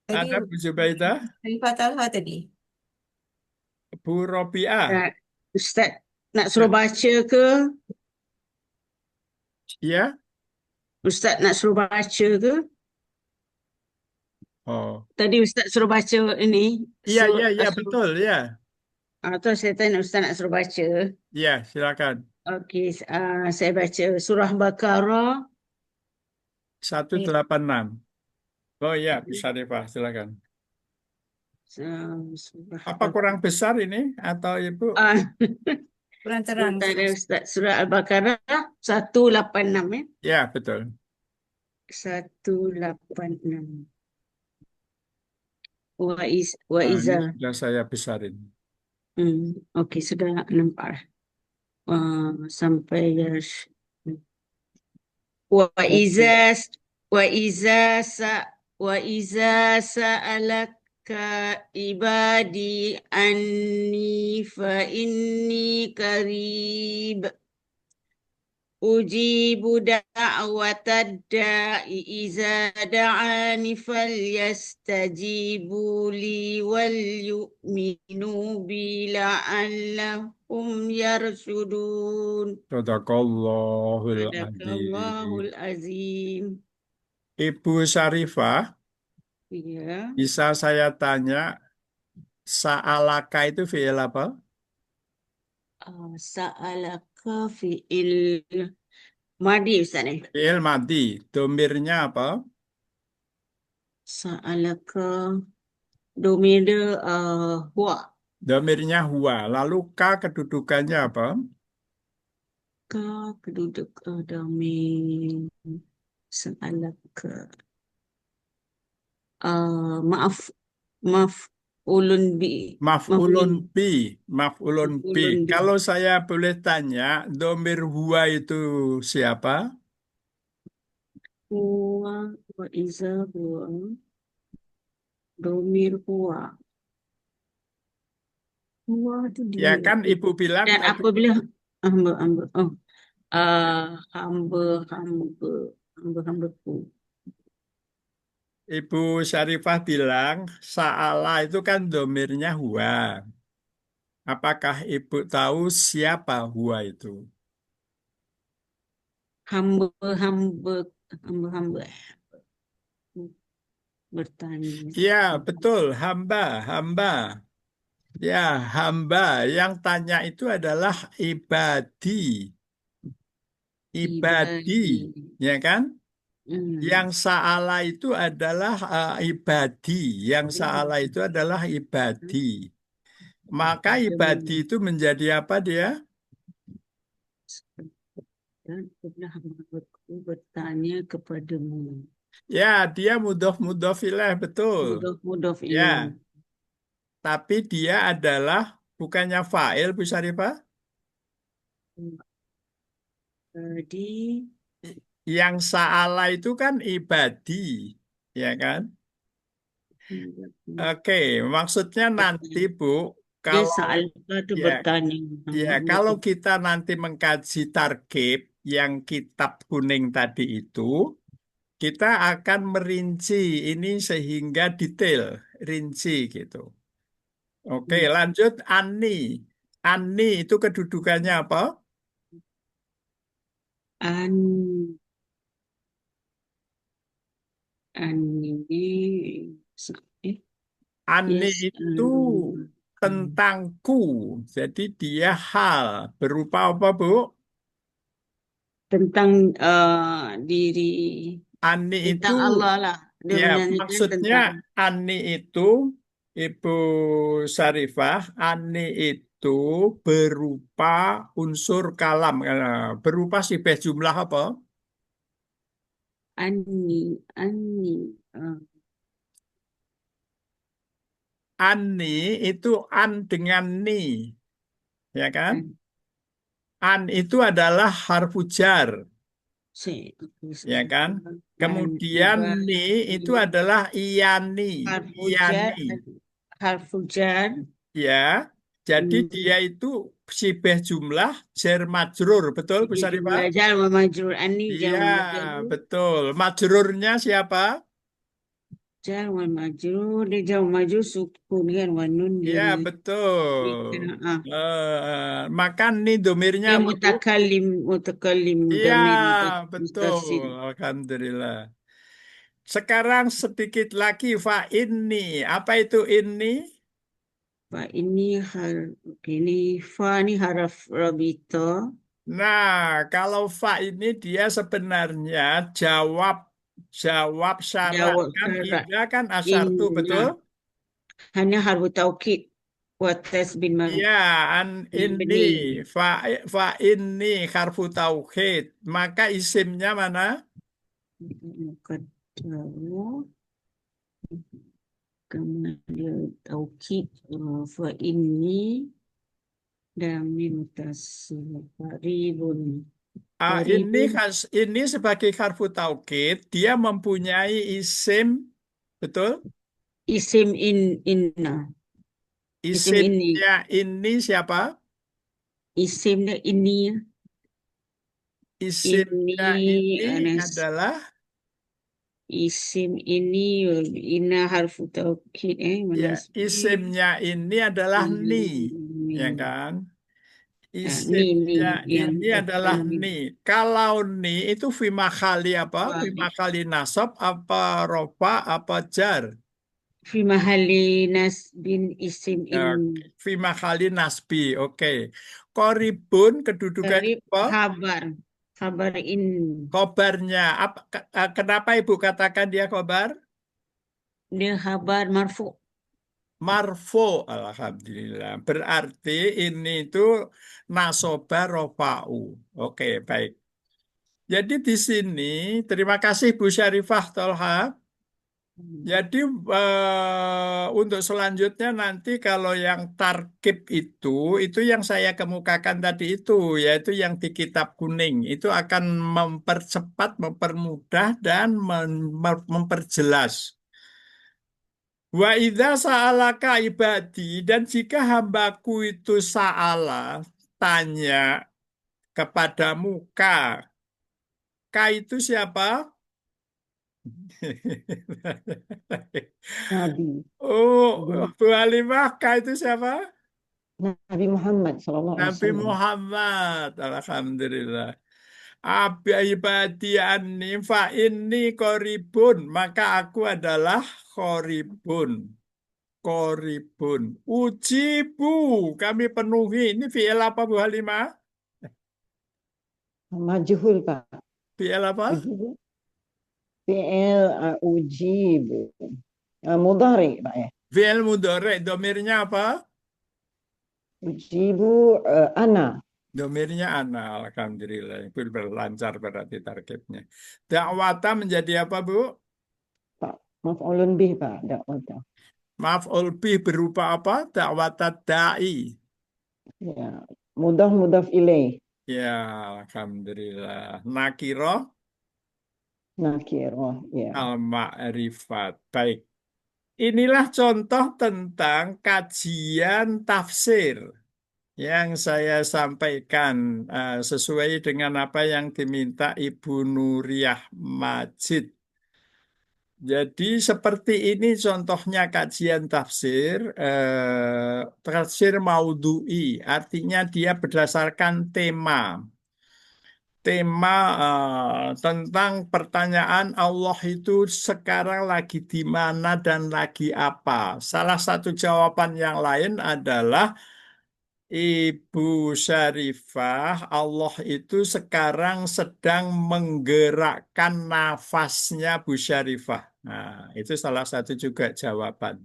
Speaker 2: Tadi
Speaker 1: ada Bu Zubaidah,
Speaker 2: Syarifah Talha tadi.
Speaker 1: Bu Robiah,
Speaker 5: Ustaz nak suruh baca ke?
Speaker 1: ya?
Speaker 5: Ustaz nak suruh baca ke?
Speaker 1: Oh,
Speaker 5: Tadi Ustaz suruh baca ini.
Speaker 1: iya,
Speaker 5: Suruh,
Speaker 1: iya, iya,
Speaker 5: suruh,
Speaker 1: betul, ya.
Speaker 5: tu saya tanya Ustaz nak suruh baca.
Speaker 1: Ya, silakan.
Speaker 5: Okey, saya baca surah Baqarah
Speaker 1: 186. Oh ya, Bu Syarifah, silakan.
Speaker 5: surah
Speaker 1: Apa kurang besar ini atau Ibu?
Speaker 2: Kurang terang.
Speaker 5: Sebentar Ustaz, surah Al-Baqarah 186 ya.
Speaker 1: Ya, betul.
Speaker 5: 186. Wa
Speaker 1: Nah, ini
Speaker 5: iza.
Speaker 1: sudah saya besarin.
Speaker 5: Okey, sudah nampak. Sampai wa iza wa iza sa wa iza sa'alaka ibadi anni fa inni qarib ujibu da'watad da'i iza da'ani falyastajibu li wal yu'minu bi la'allahum yarshudun.
Speaker 1: Sadaqallahul azim.
Speaker 5: Sadaqallahul azim.
Speaker 1: Ibu Syarifah,
Speaker 5: Ya.
Speaker 1: bisa saya tanya, sa'alaka itu fi'il apa?
Speaker 5: Sa'alaka fi'il madi Ustaz ni.
Speaker 1: Fi'il madi. Domirnya apa?
Speaker 5: Sa'alaka domida huwa.
Speaker 1: Domirnya huwa. Lalu ka kedudukannya apa?
Speaker 5: Ka keduduk domir. Sa'alaka. Maaf. ulun bi
Speaker 1: Maf'ulun
Speaker 5: maf'ulun
Speaker 1: bi, maf'ulun bi.
Speaker 5: maf'ulun bi
Speaker 1: Kalau saya boleh tanya, domir huwa itu siapa?
Speaker 5: huwa wa iza huwa domir huwa itu
Speaker 1: Ya
Speaker 5: dia
Speaker 1: kan Ibu bilang
Speaker 5: dan
Speaker 1: tadi,
Speaker 5: apabila hamba hamba hamba hambaku
Speaker 1: Ibu Syarifah bilang, sa'ala itu kan domirnya huwa. Apakah Ibu tahu siapa huwa itu?
Speaker 5: hamba hamba hamba bertanya
Speaker 1: Ya, betul, hamba, hamba. Ya, hamba. Yang tanya itu adalah ibadi. Ibadi,
Speaker 5: ibadi.
Speaker 1: ya kan? Yang
Speaker 5: Hmm.
Speaker 1: sa'ala itu adalah ibadi. Yang sa'ala itu adalah ibadi. Maka ibadi
Speaker 5: Kepadamu
Speaker 1: itu menjadi apa dia?
Speaker 5: dan pernah hambaku bertanya kepadamu.
Speaker 1: Ya, dia mudhof mudhof ilaih, betul.
Speaker 5: Mudah-mudah
Speaker 1: Ya,
Speaker 5: iya.
Speaker 1: tapi dia adalah bukannya fa'il, Bu Syarifah.
Speaker 5: Tadi
Speaker 1: Yang sa'ala itu kan ibadi, ya kan? Oke, maksudnya nanti
Speaker 5: bertanya.
Speaker 1: Bu,
Speaker 5: Dia
Speaker 1: kalau
Speaker 5: soal itu
Speaker 1: ya,
Speaker 5: bertanya
Speaker 1: ya
Speaker 5: hambaku.
Speaker 1: kalau kita nanti mengkaji targib yang kitab kuning tadi itu, kita akan merinci ini sehingga detail, rinci gitu. Oke, lanjut Ani. Ani itu kedudukannya apa?
Speaker 5: An ini eh
Speaker 1: Ani
Speaker 5: yes
Speaker 1: itu tentangku. Jadi dia hal berupa apa, Bu?
Speaker 5: tentang diri
Speaker 1: Ani itu
Speaker 5: tentang Allah lah. Dia
Speaker 1: ya
Speaker 5: menyanyikan
Speaker 1: maksudnya
Speaker 5: tentang
Speaker 1: Ani itu Ibu Syarifah, Ani itu berupa unsur kalam. Berupa sifat jumlah apa?
Speaker 5: Ani
Speaker 1: Ani itu an dengan ni, ya kan?
Speaker 5: an
Speaker 1: An itu adalah harfu jar,
Speaker 5: si
Speaker 1: ya kan?
Speaker 5: an
Speaker 1: Kemudian ni
Speaker 5: ibadi
Speaker 1: itu adalah iyani, iyani,
Speaker 5: harfujan harfujan
Speaker 1: ya. Jadi dia itu sibeh jumlah jar majrur, betul Bu
Speaker 5: dia
Speaker 1: Syarifah?
Speaker 5: jumlah jar wa majrur ani jar
Speaker 1: Iya,
Speaker 5: wa majrur
Speaker 1: betul. Majrurnya siapa?
Speaker 5: jar wa majrur dia jar wa majrur sukun kan wa nun
Speaker 1: Iya,
Speaker 5: dia
Speaker 1: betul.
Speaker 5: ah
Speaker 1: Maka nih domirnya
Speaker 5: dia
Speaker 1: apa, Bu?
Speaker 5: mutakallim
Speaker 1: Iya,
Speaker 5: damir
Speaker 1: betul.
Speaker 5: mustasil
Speaker 1: Alhamdulillah. Sekarang sedikit lagi fa ini. Apa itu ini?
Speaker 5: fa ini ini fa ini haraf rabita
Speaker 1: Nah, kalau fa ini dia sebenarnya jawab jawab syarat
Speaker 5: jawab
Speaker 1: kan
Speaker 5: syarat
Speaker 1: ida kan asyartu
Speaker 5: inna
Speaker 1: betul?
Speaker 5: hanya harfu taukid wa tasbin
Speaker 1: Iya, ini
Speaker 5: mabni
Speaker 1: fa fa ini harfu tauhid. Maka isimnya mana?
Speaker 5: muqaddamu kemudian taukid fa ini damir mutasil qaribun
Speaker 1: Ini
Speaker 5: qaribun
Speaker 1: ini sebagai harfu taukid dia mempunyai isim betul?
Speaker 5: inna isim ini
Speaker 1: Isimnya ini siapa?
Speaker 5: isimnya ini
Speaker 1: Isimnya ini
Speaker 5: anas
Speaker 1: adalah
Speaker 5: isim ini inna harfu taukid
Speaker 1: ya
Speaker 5: manasbi
Speaker 1: isimnya ini adalah ni, ya
Speaker 5: min
Speaker 1: kan?
Speaker 5: ni
Speaker 1: Isimnya
Speaker 5: yang
Speaker 1: ini adalah
Speaker 5: bertanya
Speaker 1: ni. Kalau ni itu fi makhali apa? Fi
Speaker 5: wahid
Speaker 1: makhali nasab apa rofa apa jar?
Speaker 5: fi mahali nasbin isim in
Speaker 1: Fi makhali nasbi. Oke. Koribun kedudukan
Speaker 5: karib
Speaker 1: apa?
Speaker 5: kabar in
Speaker 1: Kobarnya. Kenapa Ibu katakan dia kobar?
Speaker 5: dia kabar marfu
Speaker 1: Marfo. Alhamdulillah. Berarti ini itu nasoba rofa'u. Oke, baik. Jadi di sini, terima kasih Bu Syarifah Tolha. Jadi untuk selanjutnya nanti kalau yang tarkib itu yang saya kemukakan tadi itu, yaitu yang di kitab kuning, itu akan mempercepat, mempermudah, dan memperjelas. Wa idza sa'alaka ibadi, dan jika hambaku itu sa'ala, tanya kepadamu, ka itu siapa?
Speaker 4: Nabi.
Speaker 1: Oh, Bu Halimah, K itu siapa?
Speaker 4: Nabi Muhammad Sallallahu Alaihi
Speaker 1: Nabi
Speaker 4: Wasallam.
Speaker 1: Muhammad. Alhamdulillah. Abi ibadi anni fa inni koribun. Maka aku adalah koribun. Koribun. Ujibu. Kami penuhi. Ini fi'il apa Bu Halimah?
Speaker 4: Majhul, Pak.
Speaker 1: Fi'il apa?
Speaker 4: Ujibu. Fi'il ujibu. Mudhari, Pak ya.
Speaker 1: Fi'il mudhari. Domirnya apa?
Speaker 4: Ujibu ana.
Speaker 1: Domirnya ana. Alhamdulillah. Itu berlancar berarti targetnya. Dakwata menjadi apa Bu?
Speaker 4: Pak. Maf'ulun bih, Pak. Dakwata.
Speaker 1: Maf'ul bih berupa apa? Dakwatat da'i.
Speaker 4: Ya. Mudhaf ilaih.
Speaker 1: Ya, alhamdulillah. Nakiro
Speaker 4: Nakirah. Ya.
Speaker 1: al-ma'rifat. Baik. Inilah contoh tentang kajian tafsir yang saya sampaikan sesuai dengan apa yang diminta Ibu Nuriyah Majid. Jadi seperti ini contohnya kajian tafsir, tafsir maudhu'i, artinya dia berdasarkan tema. Tema tentang pertanyaan Allah itu sekarang lagi di mana dan lagi apa. Salah satu jawaban yang lain adalah Ibu Syarifah, Allah itu sekarang sedang menggerakkan nafasnya Bu Syarifah. Nah, itu salah satu juga jawaban.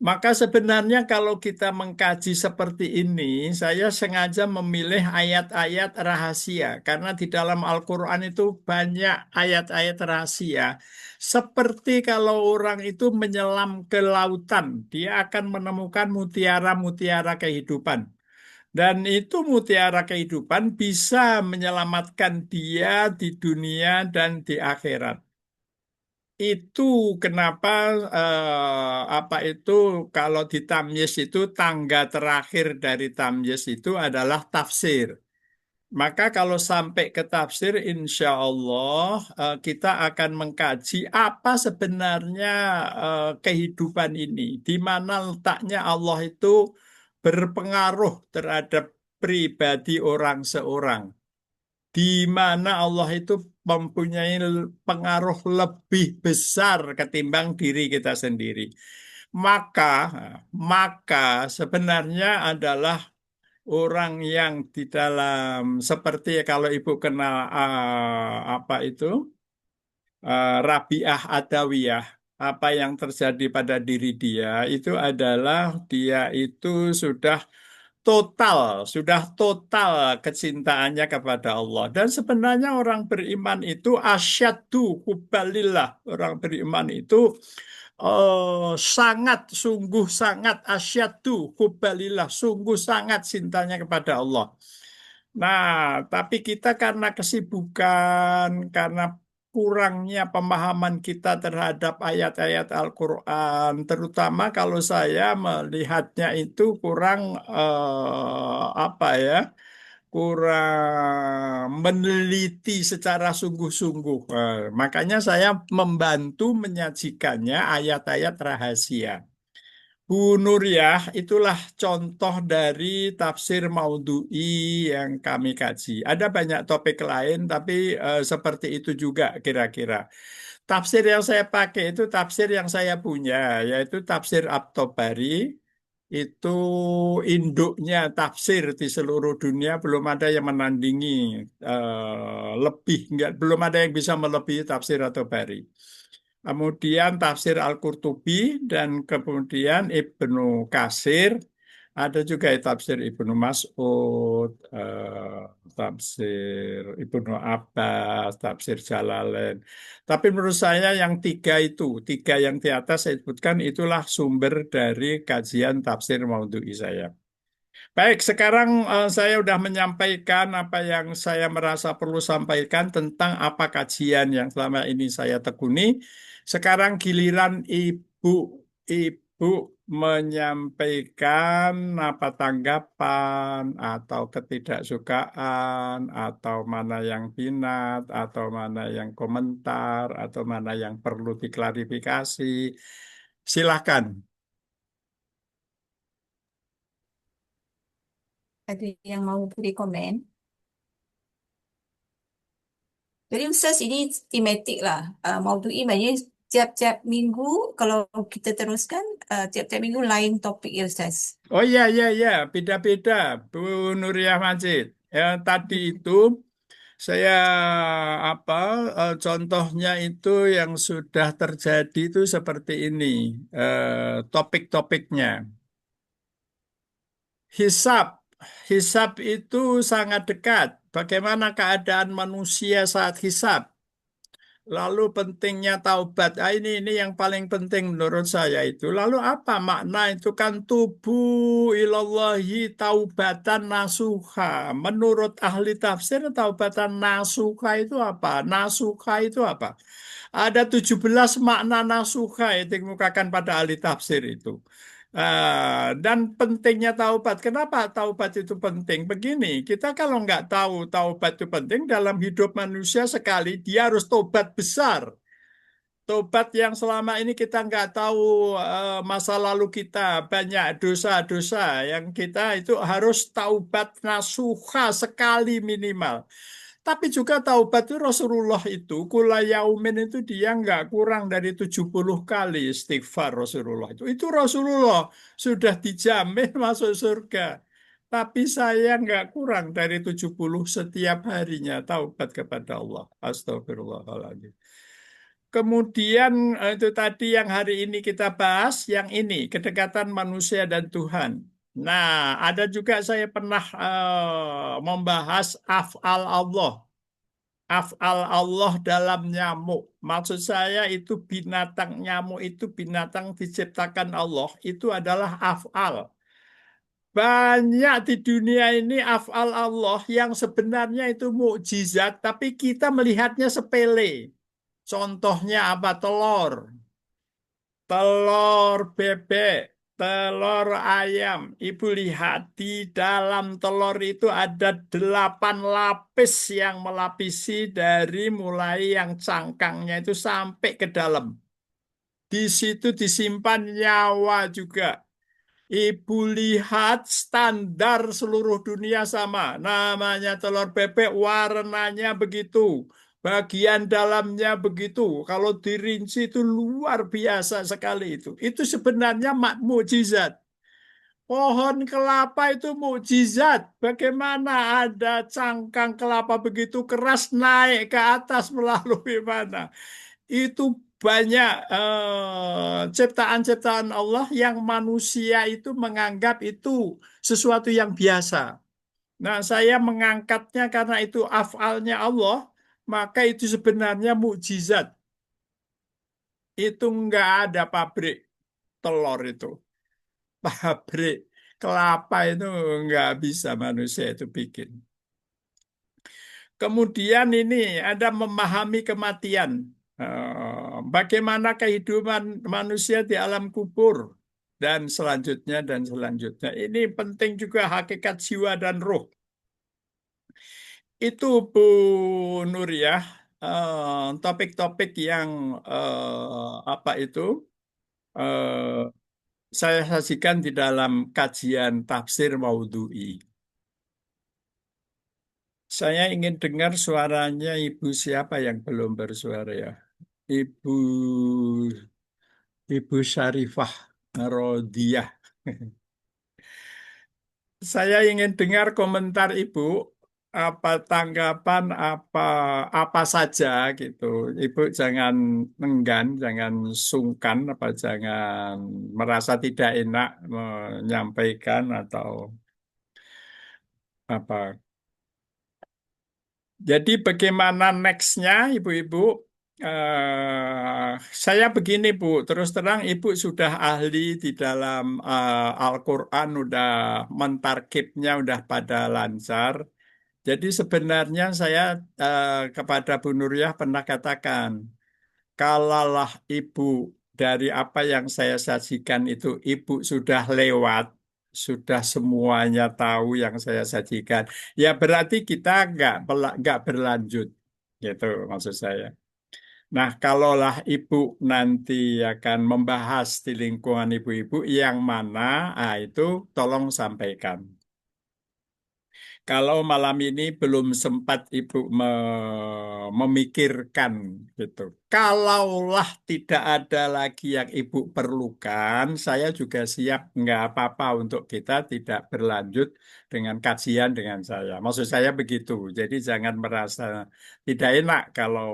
Speaker 1: Maka sebenarnya kalau kita mengkaji seperti ini, saya sengaja memilih ayat-ayat rahasia karena di dalam Al-Quran itu banyak ayat-ayat rahasia. Seperti kalau orang itu menyelam ke lautan, dia akan menemukan mutiara-mutiara kehidupan. Dan itu mutiara kehidupan bisa menyelamatkan dia di dunia dan di akhirat. Itu kenapa apa itu kalau di tamyiz itu tangga terakhir dari tamyiz itu adalah tafsir. Maka kalau sampai ke tafsir, insya Allah kita akan mengkaji apa sebenarnya kehidupan ini, di mana letaknya Allah itu berpengaruh terhadap pribadi orang seorang, di mana Allah itu mempunyai pengaruh lebih besar ketimbang diri kita sendiri. Maka, maka sebenarnya adalah orang yang di dalam seperti kalau Ibu kenal apa itu Rabi'ah Adawiyah, apa yang terjadi pada diri dia itu adalah dia itu sudah total kecintaannya kepada Allah. Dan sebenarnya orang beriman itu asyaddu hubbalillah. Orang beriman itu sangat, sungguh sangat asyaddu hubbalillah. Sungguh sangat cintanya kepada Allah. Nah, tapi kita karena kesibukan, karena kurangnya pemahaman kita terhadap ayat-ayat Al-Quran, terutama kalau saya melihatnya itu kurang apa ya, kurang meneliti secara sungguh-sungguh. Makanya saya membantu menyajikannya ayat-ayat rahasia. Bu Nuriyah, itulah contoh dari tafsir maudhu'i yang kami kaji. Ada banyak topik lain, tapi seperti itu juga kira-kira. Tafsir yang saya pakai itu tafsir yang saya punya, yaitu tafsir At-Tabari. Itu induknya tafsir di seluruh dunia, belum ada yang menandingi lebih, enggak, belum ada yang bisa melebihi tafsir At-Tabari. Kemudian tafsir Al-Qurtubi dan kemudian Ibnu Katsir Ada juga tafsir Ibnu Mas'ud, tafsir Ibnu Abbas, tafsir Jalalain. Tapi menurut saya yang tiga yang di atas saya sebutkan itulah sumber dari kajian tafsir Maudhu'i saya. Baik, sekarang saya sudah menyampaikan apa yang saya merasa perlu sampaikan tentang apa kajian yang selama ini saya tekuni. Sekarang giliran Ibu menyampaikan apa tanggapan atau ketidaksukaan atau mana yang minat atau mana yang komentar atau mana yang perlu diklarifikasi. Silakan.
Speaker 2: Ada yang mau beri komen? Jadi Ustaz ini tematik lah. Maudhu'i maknanya tiap-tiap minggu kalau kita teruskan tiap-tiap minggu lain topik ya Ustaz.
Speaker 1: Oh iya, iya, iya, beda-beda, Bu Nuriyah Majid. Tadi itu saya apa contohnya itu yang sudah terjadi itu seperti ini, topik-topiknya. Hisab, hisab itu sangat dekat. Bagaimana keadaan manusia saat hisab? Lalu pentingnya taubat. Ini yang paling penting menurut saya itu. Lalu apa makna itu kan tubuh ilallahi taubatan nasuha. Menurut ahli tafsir taubatan nasuha itu apa? Nasuha itu apa? Ada 17 makna nasuha yang dikemukakan pada ahli tafsir itu. Dan pentingnya taubat. Kenapa taubat itu penting? Begini, kita kalau nggak tahu taubat itu penting dalam hidup manusia sekali, dia harus tobat besar. Tobat yang selama ini kita nggak tahu masa lalu kita banyak dosa-dosa yang kita itu harus taubat nasuha sekali minimal. Tapi juga taubat itu Rasulullah itu kula yaumin itu dia nggak kurang dari 70 kali istighfar Rasulullah itu. Itu Rasulullah sudah dijamin masuk surga. Tapi saya nggak kurang dari 70 setiap harinya taubat kepada Allah. Astagfirullahaladzim. Kemudian itu tadi yang hari ini kita bahas, yang ini kedekatan manusia dan Tuhan. Nah, ada juga saya pernah membahas af'al Allah. Af'al Allah dalam nyamuk. Maksud saya itu binatang nyamuk itu binatang diciptakan Allah. Itu adalah af'al. Banyak di dunia ini af'al Allah yang sebenarnya itu mukjizat, tapi kita melihatnya sepele. Contohnya apa? Telur. Telur bebek, telur ayam. Ibu lihat di dalam telur itu ada 8 lapis yang melapisi dari mulai yang cangkangnya itu sampai ke dalam. Di situ disimpan nyawa juga. Ibu lihat standar seluruh dunia sama. Namanya telur bebek, warnanya begitu. Bagian dalamnya begitu. Kalau dirinci itu luar biasa sekali itu. Itu sebenarnya mukjizat. Pohon kelapa itu mukjizat. Bagaimana ada cangkang kelapa begitu keras naik ke atas melalui mana? Itu banyak ciptaan-ciptaan Allah yang manusia itu menganggap itu sesuatu yang biasa. Nah, saya mengangkatnya karena itu afalnya Allah, maka itu sebenarnya mukjizat. Itu enggak ada pabrik telur itu. Pabrik kelapa itu enggak bisa manusia itu bikin. Kemudian ini ada memahami kematian. Bagaimana kehidupan manusia di alam kubur dan selanjutnya dan selanjutnya. Ini penting juga hakikat jiwa dan ruh. Itu Bu Nuriyah, topik-topik yang apa itu saya sajikan di dalam kajian tafsir Maudhu'i. Saya ingin dengar suaranya Ibu siapa yang belum bersuara ya? Ibu Ibu Syarifah Rodiah. Saya ingin dengar komentar Ibu apa tanggapan apa saja gitu. Ibu jangan enggan, jangan sungkan, apa jangan merasa tidak enak menyampaikan atau apa. Jadi bagaimana nextnya, Ibu-ibu? Saya begini, Bu. Terus terang, Ibu sudah ahli di dalam Al-Quran, udah mentarkibnya, udah pada lancar. Jadi sebenarnya saya kepada Bu Nuriyah pernah katakan, kalaulah Ibu dari apa yang saya sajikan itu, Ibu sudah lewat, sudah semuanya tahu yang saya sajikan, ya berarti kita nggak berlanjut, gitu maksud saya. Nah, kalaulah Ibu nanti akan membahas di lingkungan ibu-ibu yang mana, itu tolong sampaikan. Kalau malam ini belum sempat Ibu memikirkan gitu. Kalaulah tidak ada lagi yang Ibu perlukan, saya juga siap nggak apa-apa untuk kita tidak berlanjut dengan kajian dengan saya. Maksud saya begitu. Jadi jangan merasa tidak enak kalau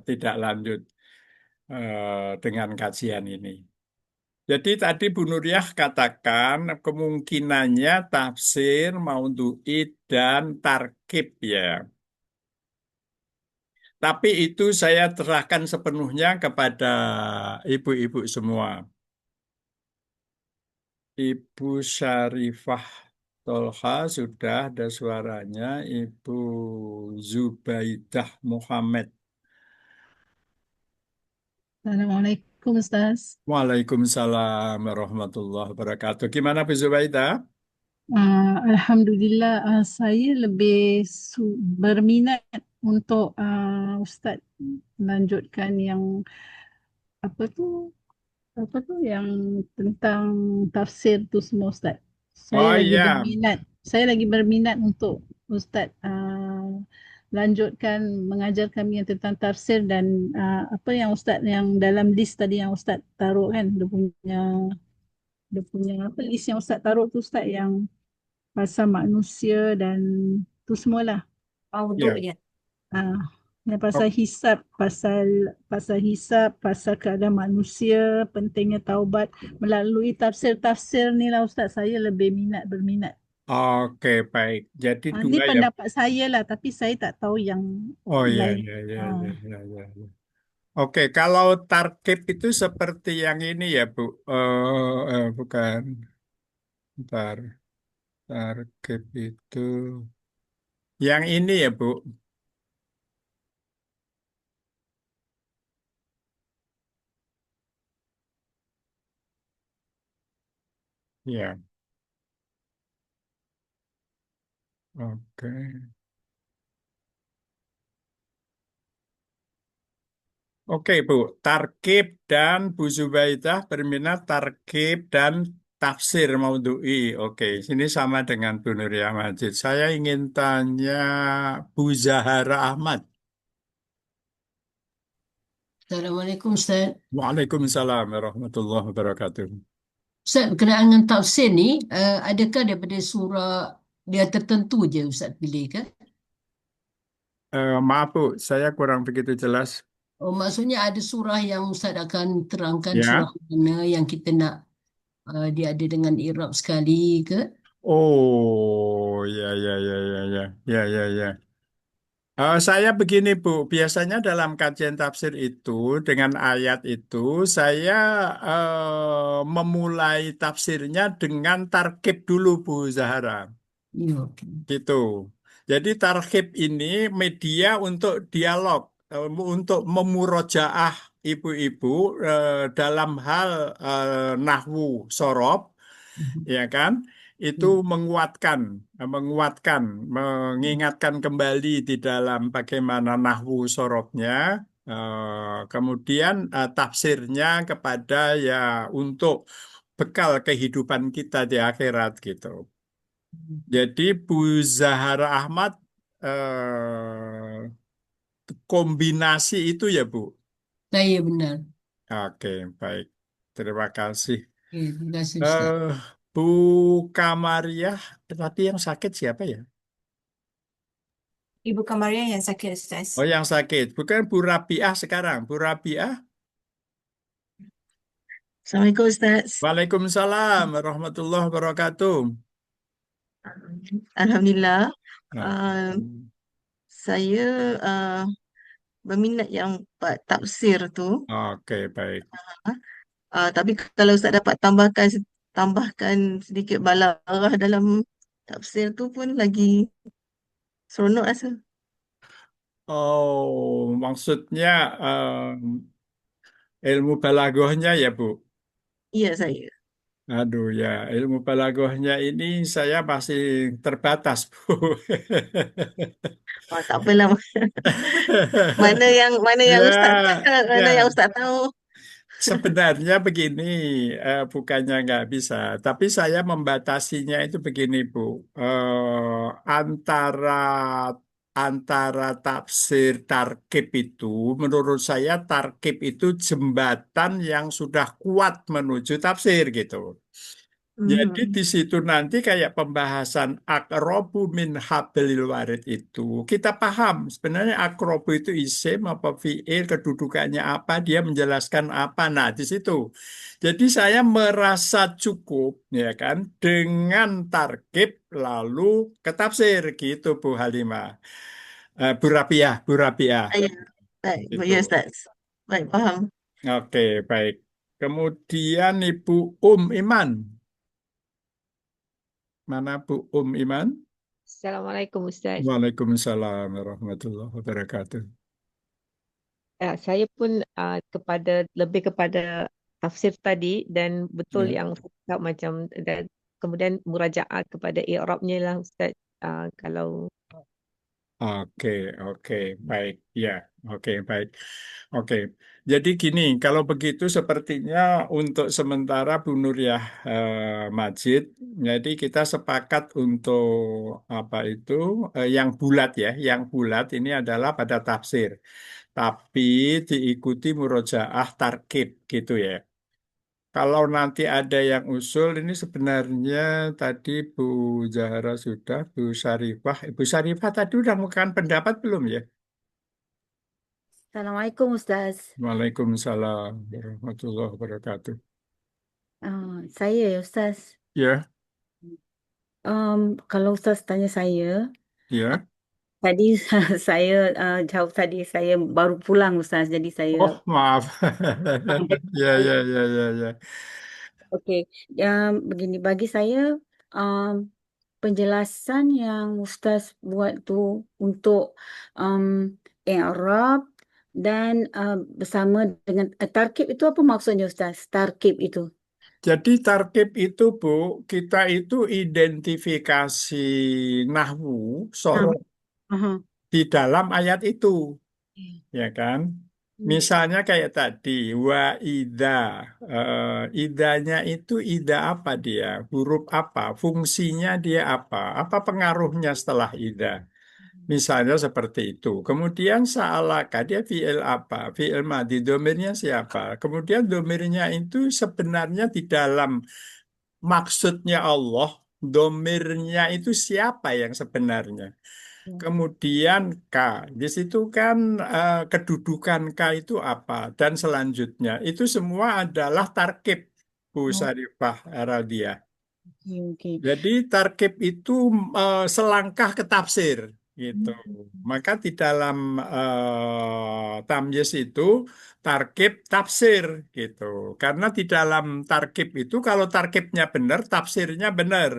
Speaker 1: tidak lanjut dengan kajian ini. Jadi tadi Bu Nuriyah katakan kemungkinannya tafsir, maudhu'i, dan tarkib ya. Tapi itu saya serahkan sepenuhnya kepada ibu-ibu semua. Ibu Syarifah Tolha sudah ada suaranya. Ibu Zubaidah Muhammad.
Speaker 6: Assalamualaikum Ustaz.
Speaker 1: Waalaikumsalam warahmatullahi wabarakatuh. Gimana Bu Zubaidah?
Speaker 6: Alhamdulillah, saya lebih berminat untuk Ustaz melanjutkan yang apa tu yang tentang tafsir tu semua Ustaz.
Speaker 1: Oh iya.
Speaker 6: Saya lagi berminat untuk Ustaz lanjutkan mengajar kami yang tentang tafsir dan apa yang Ustaz yang dalam list tadi yang Ustaz taruh kan dia punya apa list yang Ustaz taruh tu Ustaz yang pasal manusia dan tu semualah.
Speaker 2: Untuk
Speaker 1: Ya.
Speaker 2: ya.
Speaker 6: Ah, yang pasal hisab, pasal hisab, pasal keadaan manusia, pentingnya taubat melalui tafsir-tafsir ni lah Ustaz. Saya lebih berminat.
Speaker 1: Oke, baik. Jadi
Speaker 6: Ni
Speaker 1: dua ya.
Speaker 6: pendapat saya lah, tapi saya tak tahu yang
Speaker 1: Oh ya,
Speaker 6: lain.
Speaker 1: ya, ya,
Speaker 6: Ah,
Speaker 1: ya, ya, ya, ya. Oke, kalau tarkib itu seperti yang ini ya, Bu. Bukan. Bentar. Tarkib itu yang ini ya, Bu. Ya, oke. Oke, Bu. Tarkib dan Bu Zubaidah berminat tarkib dan tafsir maudhu'i. Oke, sini sama dengan Bu Nuriyah Majid. Saya ingin tanya Bu Zahara Ahmad.
Speaker 7: Assalamualaikum Ustaz.
Speaker 1: Waalaikumsalam warahmatullahi wabarakatuh.
Speaker 7: Ustaz, berkenaan dengan tafsir ni, adakah daripada surah dia tertentu je Ustaz pilih ke?
Speaker 1: Maaf Bu, saya kurang begitu jelas.
Speaker 7: Oh, maksudnya ada surah yang Ustaz akan terangkan surah
Speaker 1: Ya.
Speaker 7: mana yang kita nak dia ada dengan i'rab sekali ke?
Speaker 1: Oh, ya, ya, ya, ya, ya, ya, ya, ya. Saya begini Bu, biasanya dalam kajian tafsir itu dengan ayat itu saya memulai tafsirnya dengan tarkib dulu Bu Zahara.
Speaker 7: Ya, okey.
Speaker 1: Gitu. Jadi tarhib ini media untuk dialog, untuk memurojaah ibu-ibu dalam hal nahwu sorob, ya kan? Itu menguatkan, mengingatkan kembali di dalam bagaimana nahwu sorobnya, kemudian tafsirnya kepada ya untuk bekal kehidupan kita di akhirat gitu. Jadi Bu Zahara Ahmad kombinasi itu ya Bu.
Speaker 7: Saya benar.
Speaker 1: Oke, baik. Terima kasih.
Speaker 7: Okey, terima kasih Ustaz.
Speaker 1: Bu Kamariah, tadi yang sakit siapa ya?
Speaker 2: Ibu Kamaria yang sakit, Ustaz.
Speaker 1: Oh, yang sakit. Bukan Bu Rabiah sekarang. Bu Rabiah.
Speaker 8: Assalamualaikum Ustaz.
Speaker 1: Waalaikumsalam warahmatullahi wabarakatuh.
Speaker 8: Alhamdulillah,
Speaker 1: Nah,
Speaker 8: uh, saya berminat yang part tafsir tu.
Speaker 1: oke, baik.
Speaker 8: Tapi kalau Ustaz dapat tambahkan sedikit balaghah dalam tafsir tu pun lagi seronok rasa.
Speaker 1: Oh, maksudnya ilmu balaghahnya ya, Bu?
Speaker 8: Iya saya.
Speaker 1: Aduh ya, ilmu balaghahnya ini saya masih terbatas, Bu.
Speaker 8: Tak apalah. Mana yang Ustaz
Speaker 1: Ya,
Speaker 8: mana yang
Speaker 1: ya.
Speaker 8: Ustaz tahu.
Speaker 1: Sebenarnya begini, bukannya nggak bisa, tapi saya membatasinya itu begini, Bu. Antara antara tafsir tarkib itu, menurut saya tarkib itu jembatan yang sudah kuat menuju tafsir gitu. Jadi di situ nanti kayak pembahasan akrobu min hablil warid itu kita paham sebenarnya akrobu itu isim apa fiil kedudukannya apa dia menjelaskan apa. Nah di situ. Jadi saya merasa cukup ya kan dengan tarkib lalu ke tafsir gitu Bu Halimah. Bu Rabiah, Bu Rabiah
Speaker 8: Ya, baik.
Speaker 1: itu.
Speaker 8: Ya Ustaz. Baik, faham.
Speaker 1: Oke baik. Kemudian Ibu Iman. Mana Bu Iman?
Speaker 3: Assalamualaikum Ustaz.
Speaker 1: Waalaikumsalam warahmatullahi wabarakatuh.
Speaker 3: Saya pun lebih kepada tafsir tadi dan betul
Speaker 1: Ya.
Speaker 3: yang Ustaz cakap macam dan kemudian murajaat kepada i'rabnya lah Ustaz. Kalau
Speaker 1: Oke, oke, baik. Ya, oke, baik. Oke. Jadi gini, kalau begitu sepertinya untuk sementara Bu Nuriyah Majid, jadi kita sepakat untuk apa itu yang bulat ya, yang bulat ini adalah pada tafsir. Tapi diikuti murojaah tarkib gitu ya. Kalau nanti ada yang usul, ini sebenarnya tadi Bu Zahra sudah, Bu Syarifah. Ibu Syarifah tadi udah mengumpulkan pendapat belum ya?
Speaker 9: Assalamualaikum Ustaz.
Speaker 1: Waalaikumsalam warahmatullahi wabarakatuh.
Speaker 9: Saya ya Ustaz.
Speaker 1: Ya,
Speaker 9: Kalau Ustaz tanya saya,
Speaker 1: ya.
Speaker 9: tadi saya jawab tadi saya baru pulang Ustaz, jadi saya
Speaker 1: Oh, maaf. Ya, ya, ya, ya, ya.
Speaker 9: okey. Begini bagi saya um, penjelasan yang Ustaz buat tu untuk um, i'rab dan bersama dengan tarkib itu apa maksudnya Ustaz? Tarkib itu.
Speaker 1: Jadi tarkib itu Bu, kita itu identifikasi nahwu, sorot
Speaker 9: Aha.
Speaker 1: di dalam ayat itu. Ya kan?
Speaker 9: Hmm.
Speaker 1: Misalnya kayak tadi, wa ida. Idanya itu ida apa dia? Huruf apa? Fungsinya dia apa? Apa pengaruhnya setelah ida? Misalnya seperti itu. Kemudian sa'alaka, dia fi'il apa? Fi'il madi, domirnya siapa? Kemudian domirnya itu sebenarnya di dalam maksudnya Allah, domirnya itu siapa yang sebenarnya? Kemudian K, di situ kan kedudukan K itu apa? Dan selanjutnya itu semua adalah tarkib Bu
Speaker 9: Oh,
Speaker 1: Syarifah Aradia.
Speaker 9: okey.
Speaker 1: Jadi tarkib itu selangkah ke tafsir gitu. Maka di dalam tamyiz itu tarkib tafsir gitu. Karena di dalam tarkib itu kalau tarkibnya benar, tafsirnya benar.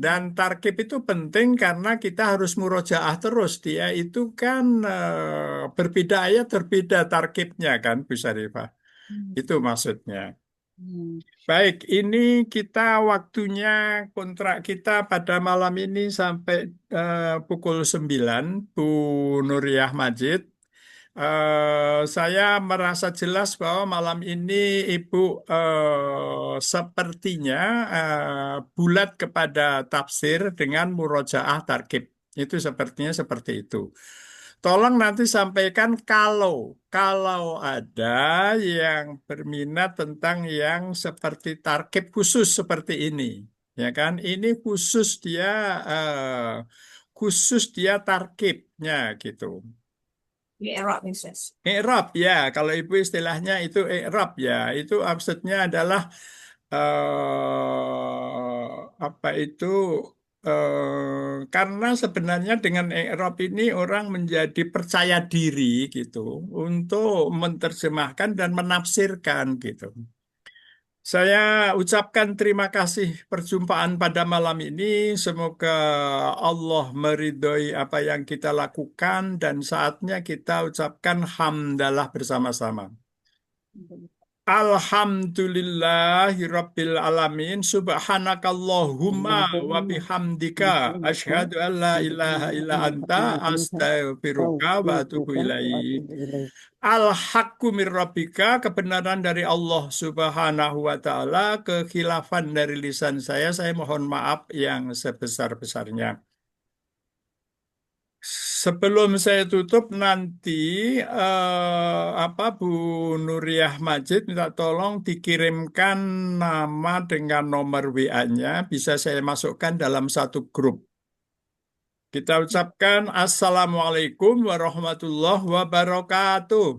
Speaker 1: Dan tarkib itu penting karena kita harus murojaah terus. Dia itu kan berbeda ayat, berbeda tarkibnya kan, Bu Syarifah. Itu maksudnya.
Speaker 9: Hmm.
Speaker 1: Baik, ini kita waktunya kontrak kita pada malam ini sampai pukul 9, Bu Nuriyah Majid. Saya merasa jelas bahwa malam ini Ibu sepertinya bulat kepada tafsir dengan murojaah tarkib. Itu sepertinya seperti itu. Tolong nanti sampaikan kalau ada yang berminat tentang yang seperti tarkib khusus seperti ini, ya kan? Ini khusus dia khusus dia tarkibnya gitu.
Speaker 2: I'rab, Ustaz.
Speaker 1: I'rab ya, kalau Ibu istilahnya itu i'rab ya, itu maksudnya adalah apa itu karena sebenarnya dengan i'rab ini orang menjadi percaya diri gitu untuk menerjemahkan dan menafsirkan gitu. Saya ucapkan terima kasih perjumpaan pada malam ini. Semoga Allah meridhoi apa yang kita lakukan dan saatnya kita ucapkan hamdalah bersama-sama. Alhamdulillahirabbil alamin. Subhanakallahumma wa bihamdika asyhadu an la ilaha illa anta astaghfiruka wa atubu ilaik. Al-haqqu mir rabbika, kebenaran dari Allah Subhanahu wa taala, kekhilafan dari lisan saya mohon maaf yang sebesar-besarnya. Sebelum saya tutup nanti Bu Nuriyah Majid minta tolong dikirimkan nama dengan nomor WA-nya, bisa saya masukkan dalam satu grup. Kita ucapkan Assalamualaikum warahmatullahi wabarakatuh.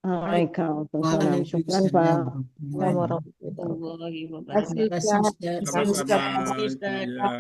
Speaker 4: Waalaikumsalam. Syukran, Pak.
Speaker 5: Warahmatullahi wabarakatuh.
Speaker 9: Terima kasih,
Speaker 5: Terima
Speaker 9: Ustaz.
Speaker 5: kasih, Ustaz.
Speaker 1: Sama-sama. Ya.